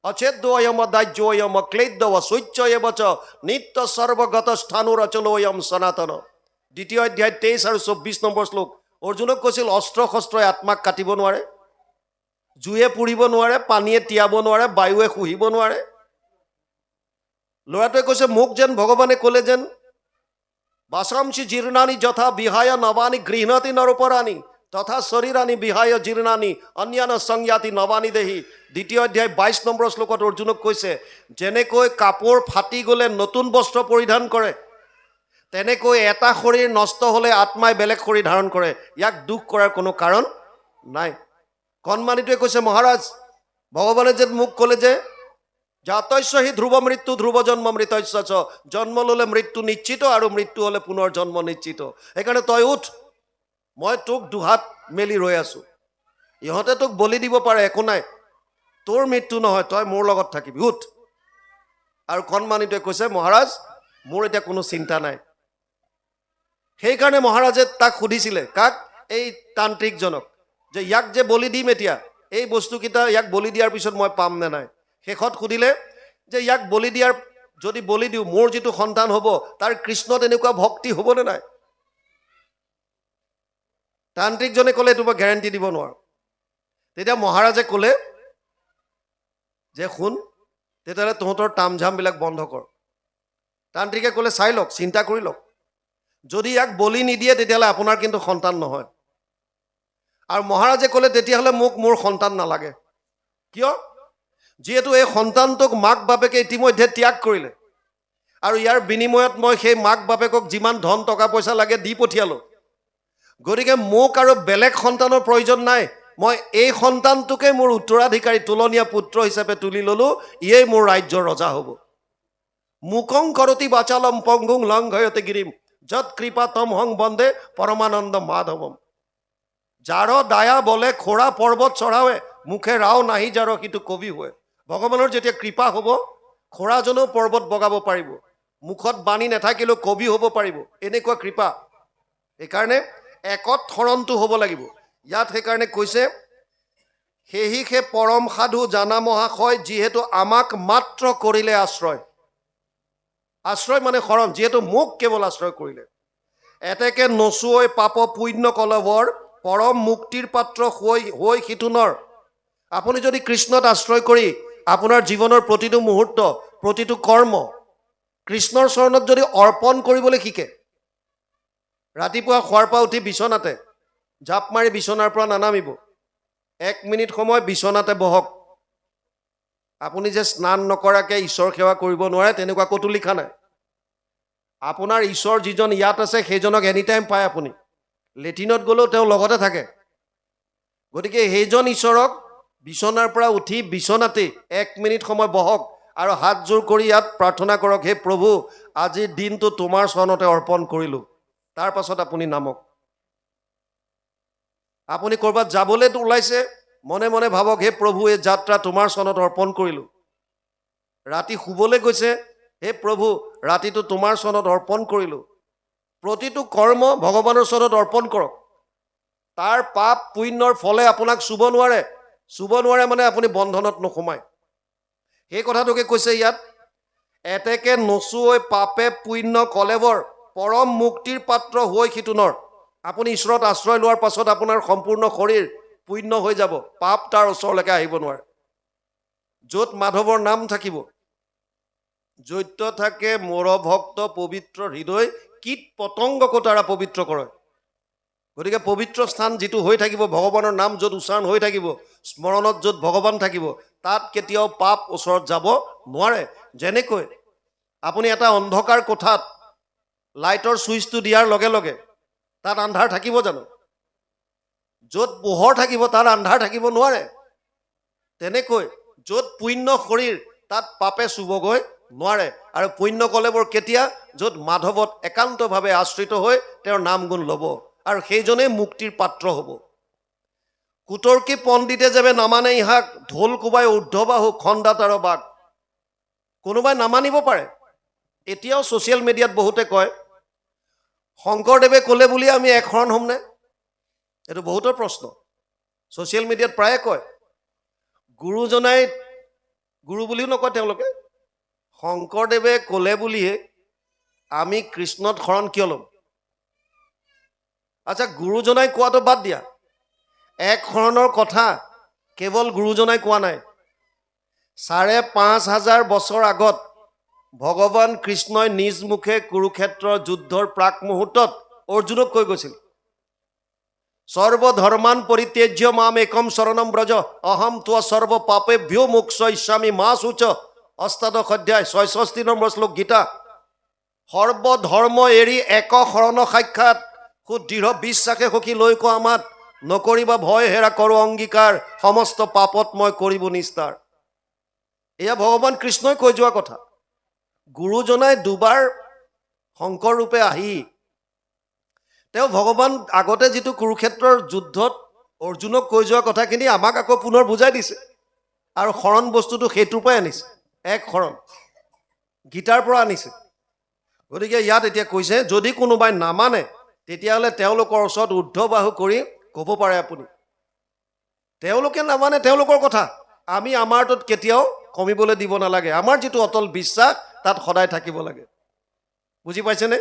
অচেদ্যোয়ম অদাহ্যোয়ম অক্লেদ্যৱ শৌচ্যএব চ নিত্য সৰ্বগত স্থাণুৰচলোয়ম সনাতন। দ্বিতীয় অধ্যায় 23 আৰু 24 নম্বৰ শ্লোক। অৰ্জুনক কৈছিল অস্ত্ৰ শস্ত্ৰই আত্মাক কাটিব নোৱাৰে, জুয়ে পুৰিব নোৱাৰে, পানীয়ে তিয়াব নোৱাৰে, বায়ুৱে শুহিব নোৱাৰে। ল'ৰাটোৱে কৈছে মোক যেন ভগৱানে ক'লে যেন বাসাংসি জীৰ্ণানি যথা বিহায় নবানি গৃহণতি নৰপৰাণি তথা শৰীৰানি বিহায় জীৰ্ণানি অন্যান্য সংয়াতি নবানি দেহি। দ্বিতীয় অধ্যায় 22 নম্বৰ শ্লোকত অৰ্জুনক কৈছে যেনেকৈ কাপোৰ ফাটি গ'লে নতুন বস্ত্ৰ পৰিধান কৰে, তেনেকৈ এটা শৰীৰ নষ্ট হ'লে আত্মাই বেলেগ শৰীৰ ধাৰণ কৰে। ইয়াক দুখ কৰাৰ কোনো কাৰণ নাই। কণমানিটোৱে কৈছে মহাৰাজ ভগৱানে যেন মোক ক'লে যে জাতস্য হি ধ্ৰুৱ মৃত্যু ধ্ৰুৱ জন্ম মৃতস্য চ, জন্ম ল'লে মৃত্যু নিশ্চিত আৰু মৃত্যু হ'লে পুনৰ জন্ম নিশ্চিত। সেইকাৰণে তই উঠ, মই তোক দুহাত মেলি ৰৈ আছো। ইহঁতে তোক বলি দিব পাৰে, একো নাই, তোৰ মৃত্যু নহয়, তই মোৰ লগত থাকিবি, উঠ। আৰু কণমানিটোৱে কৈছে মহাৰাজ মোৰ এতিয়া কোনো চিন্তা নাই। সেইকাৰণে মহাৰাজে তাক সুধিছিলে, কাক? এই তান্ত্ৰিকজনক, যে ইয়াক যে বলি দিম এতিয়া, এই বস্তুকেইটা ইয়াক বলি দিয়াৰ পিছত মই পাম নে নাই। শেষত সুধিলে যে ইয়াক বলি দিয়াৰ যদি বলি দিওঁ মোৰ যিটো সন্তান হ'ব তাৰ কৃষ্ণত এনেকুৱা ভক্তি হ'বনে নাই? তান্ত্ৰিকজনে ক'লে এইটো মই গেৰেণ্টি দিব নোৱাৰোঁ। তেতিয়া মহাৰাজে ক'লে যে শুন, তেতিয়াহ'লে তহঁতৰ তামঝামবিলাক বন্ধ কৰ। তান্ত্ৰিকে ক'লে চাই লওক, চিন্তা কৰি লওক, যদি ইয়াক বলি নিদিয়ে তেতিয়াহ'লে আপোনাৰ কিন্তু সন্তান নহয়। আৰু মহাৰাজে ক'লে তেতিয়াহ'লে মোক মোৰ সন্তান নালাগে। কিয়? যিহেতু এই সন্তানটোক মাক বাপেকে ইতিমধ্যে ত্যাগ কৰিলে আৰু ইয়াৰ বিনিময়ত মই সেই মাক বাপেকক যিমান ধন টকা পইচা লাগে দি পঠিয়ালোঁ, গতিকে মোক আৰু বেলেগ সন্তানৰ প্ৰয়োজন নাই। মই এই সন্তানটোকে মোৰ উত্তৰাধিকাৰী তুলনীয়া পুত্ৰ হিচাপে তুলি ল'লোঁ, ইয়েই মোৰ ৰাজ্যৰ ৰজা হ'ব। মুকং কৰতি বাচালম পংগুং লংঘয়তে গিৰিম যত কৃপা তম হং বন্দে পৰমানন্দ মাধৱম। যাৰ দায়া বলে খোৰা পৰ্বত চঢ়াৱে মুখে ৰাও নাহি যাৰ সিটো কবি হয়। ভগৱানৰ যেতিয়া কৃপা হ'ব খোৰাজনেও পৰ্বত বগাব পাৰিব, মুখত বাণী নাথাকিলেও কবি হ'ব পাৰিব, এনেকুৱা কৃপা। সেইকাৰণে একত শৰণটো হ'ব লাগিব। ইয়াত সেইকাৰণে কৈছে সেহি সে পৰম সাধু জানা মহাশয় যিহেতু আমাক মাত্ৰ কৰিলে আশ্ৰয়। আশ্ৰয় মানে শৰণ, যিহেতু মোক কেৱল আশ্ৰয় কৰিলে। এতেকে নচুৱৈ পাপ পুণ্য কলবৰ পৰম মুক্তিৰ পাত্ৰ হৈ সিটোনৰ। আপুনি যদি কৃষ্ণত আশ্ৰয় কৰি আপোনাৰ জীৱনৰ প্ৰতিটো মুহূৰ্ত প্ৰতিটো কৰ্ম কৃষ্ণৰ চৰণত যদি অৰ্পণ কৰিবলৈ শিকে, ৰাতিপুৱা শোৱাৰ পৰা উঠি বিচনাতে জাপ মাৰি বিচনাৰ পৰা নানামিব, 1 মিনিট সময় বিচনাতে বহক। আপুনি যে স্নান নকৰাকৈ ঈশ্বৰ সেৱা কৰিব নোৱাৰে তেনেকুৱা ক'তো লিখা নাই। আপোনাৰ ঈশ্বৰ যিজন ইয়াত আছে সেইজনক এনিটাইম পায়। আপুনি লেট্ৰিনত গ'লেও তেওঁ লগতে থাকে। গতিকে সেইজন ঈশ্বৰক বিচনাৰ পৰা উঠি বিচনাতেই 1 মিনিট সময় বহক আৰু হাত জোৰ কৰি ইয়াত প্ৰাৰ্থনা কৰক, হে প্ৰভু আজিৰ দিনটো তোমাৰ চৰণতে অৰ্পণ কৰিলোঁ। তাৰ পাছত আপুনি নামক। আপুনি ক'ৰবাত যাবলৈ ওলাইছে, মনে মনে ভাবক, হে প্ৰভু এই যাত্ৰা তোমাৰ চৰণত অৰ্পণ কৰিলোঁ। ৰাতি শুবলৈ গৈছে, হে প্ৰভু ৰাতিটো তোমাৰ চৰণত অৰ্পণ কৰিলোঁ। প্ৰতিটো কৰ্ম ভগৱানৰ চৰণত অৰ্পণ কৰক। তাৰ পাপ পুণ্যৰ ফলে আপোনাক চুব নোৱাৰে। চুব নোৱাৰে মানে আপুনি বন্ধনত নোসোমায়। সেই কথাটোকে কৈছে ইয়াত, এতেকে নচুৱৈ পাপে পুণ্য কলেবৰ পৰম মুক্তিৰ পাত্ৰ হৈ সিটোনৰ। আপুনি ঈশ্বৰত আশ্ৰয় লোৱাৰ পাছত আপোনাৰ সম্পূৰ্ণ শৰীৰ পুণ্য হৈ যাব, পাপ তাৰ ওচৰলৈকে আহিব নোৱাৰে। য'ত মাধৱৰ নাম থাকিব, য'ত থাকে মোৰ ভক্ত পবিত্ৰ হৃদয় কীট পতংগকো তাৰা পবিত্ৰ কৰে। গতিকে পবিত্ৰ স্থান যিটো হৈ থাকিব, ভগৱানৰ নাম য'ত উচ্চাৰণ হৈ থাকিব, স্মৰণত য'ত ভগৱান থাকিব, তাত কেতিয়াও পাপ ওচৰত যাব নোৱাৰে। যেনেকৈ আপুনি এটা অন্ধকাৰ কোঠাত লাইটৰ ছুইচটো দিয়াৰ লগে লগে তাত আন্ধাৰ থাকিব জানো? য'ত পোহৰ থাকিব তাত আন্ধাৰ থাকিব নোৱাৰে। তেনেকৈ য'ত পুণ্য শৰীৰ তাত পাপে চুবগৈ নোৱাৰে। আৰু পুণ্য কলেবৰ কেতিয়া? য'ত মাধৱত একান্তভাৱে আশ্ৰিত হৈ তেওঁৰ নাম গুণ ল'ব, আৰু সেইজনেই মুক্তিৰ পাত্ৰ হ'ব। কুতৰ্কী পণ্ডিতে যেবে নামানে ইহাক ঢোল কোবাই ঊৰ্ধবাহু খণ্ডাত আৰু বাঘ। কোনোবাই নামানিব পাৰে। এতিয়াও ছ'চিয়েল মিডিয়াত বহুতে কয় শংকৰদেৱে ক'লে বুলি আমি এক শৰণ হ'মনে? এইটো বহুতৰ প্ৰশ্ন। ছ'চিয়েল মিডিয়াত প্ৰায়ে কয়, গুৰুজনাই, গুৰু বুলিও নকয় তেওঁলোকে, শংকৰদেৱে ক'লে বুলিয়ে আমি কৃষ্ণত শৰণ কিয় ল'ম? আচ্ছা, গুৰুজনাই কোৱাটো বাদ দিয়া, এক শৰণৰ কথা কেৱল গুৰুজনাই কোৱা নাই। ৫,৫০০ বছৰ আগত ভগৱান কৃষ্ণই নিজ মুখে কুৰুক্ষেত্ৰৰ যুদ্ধৰ প্ৰাক মুহূৰ্তত অৰ্জুনক কৈ গৈছিল, সৰ্বধৰ্মান পৰিত্যাজ্য মাম একম শৰণম ব্ৰজ অহম ত্বা সৰ্ব পাপেভ্যো মোক্ষয়িষ্যামি মা শুচ। অষ্টাদশ অধ্যায় ৬৬ নম্বৰ শ্লোক গীতা। সৰ্বধৰ্ম এৰি এক শৰণ সাক্ষাৎ, সুদৃঢ় বিশ্বাসে সখী লৈ কোৱা মাত, নকৰিবা ভয় হেৰা কৰো অংগীকাৰ, সমস্ত পাপত মই কৰিব নিস্তাৰ। এয়া ভগৱান কৃষ্ণই কৈ যোৱা কথা। গুৰুজনাই দুবাৰ শংকৰ ৰূপে আহি তেওঁ ভগৱান আগতে যিটো কুৰুক্ষেত্ৰৰ যুদ্ধত অৰ্জুনক কৈ যোৱা কথাখিনি আমাক আকৌ পুনৰ বুজাই দিছে, আৰু শৰণ বস্তুটো সেইটোৰ পৰাই আনিছে। এক শৰণ গীতাৰ পৰা আনিছে। গতিকে ইয়াত এতিয়া কৈছে, যদি কোনোবাই নামানে তেতিয়াহ'লে তেওঁলোকৰ ওচৰত ঊৰ্ধ্ববাহু কৰি ক'ব পাৰে আপুনি, তেওঁলোকে নামানে তেওঁলোকৰ কথা, আমি আমাৰটোত কেতিয়াও কমিবলৈ দিব নালাগে। আমাৰ যিটো অটল বিশ্বাস তাত সদায় থাকিব লাগে। বুজি পাইছেনে?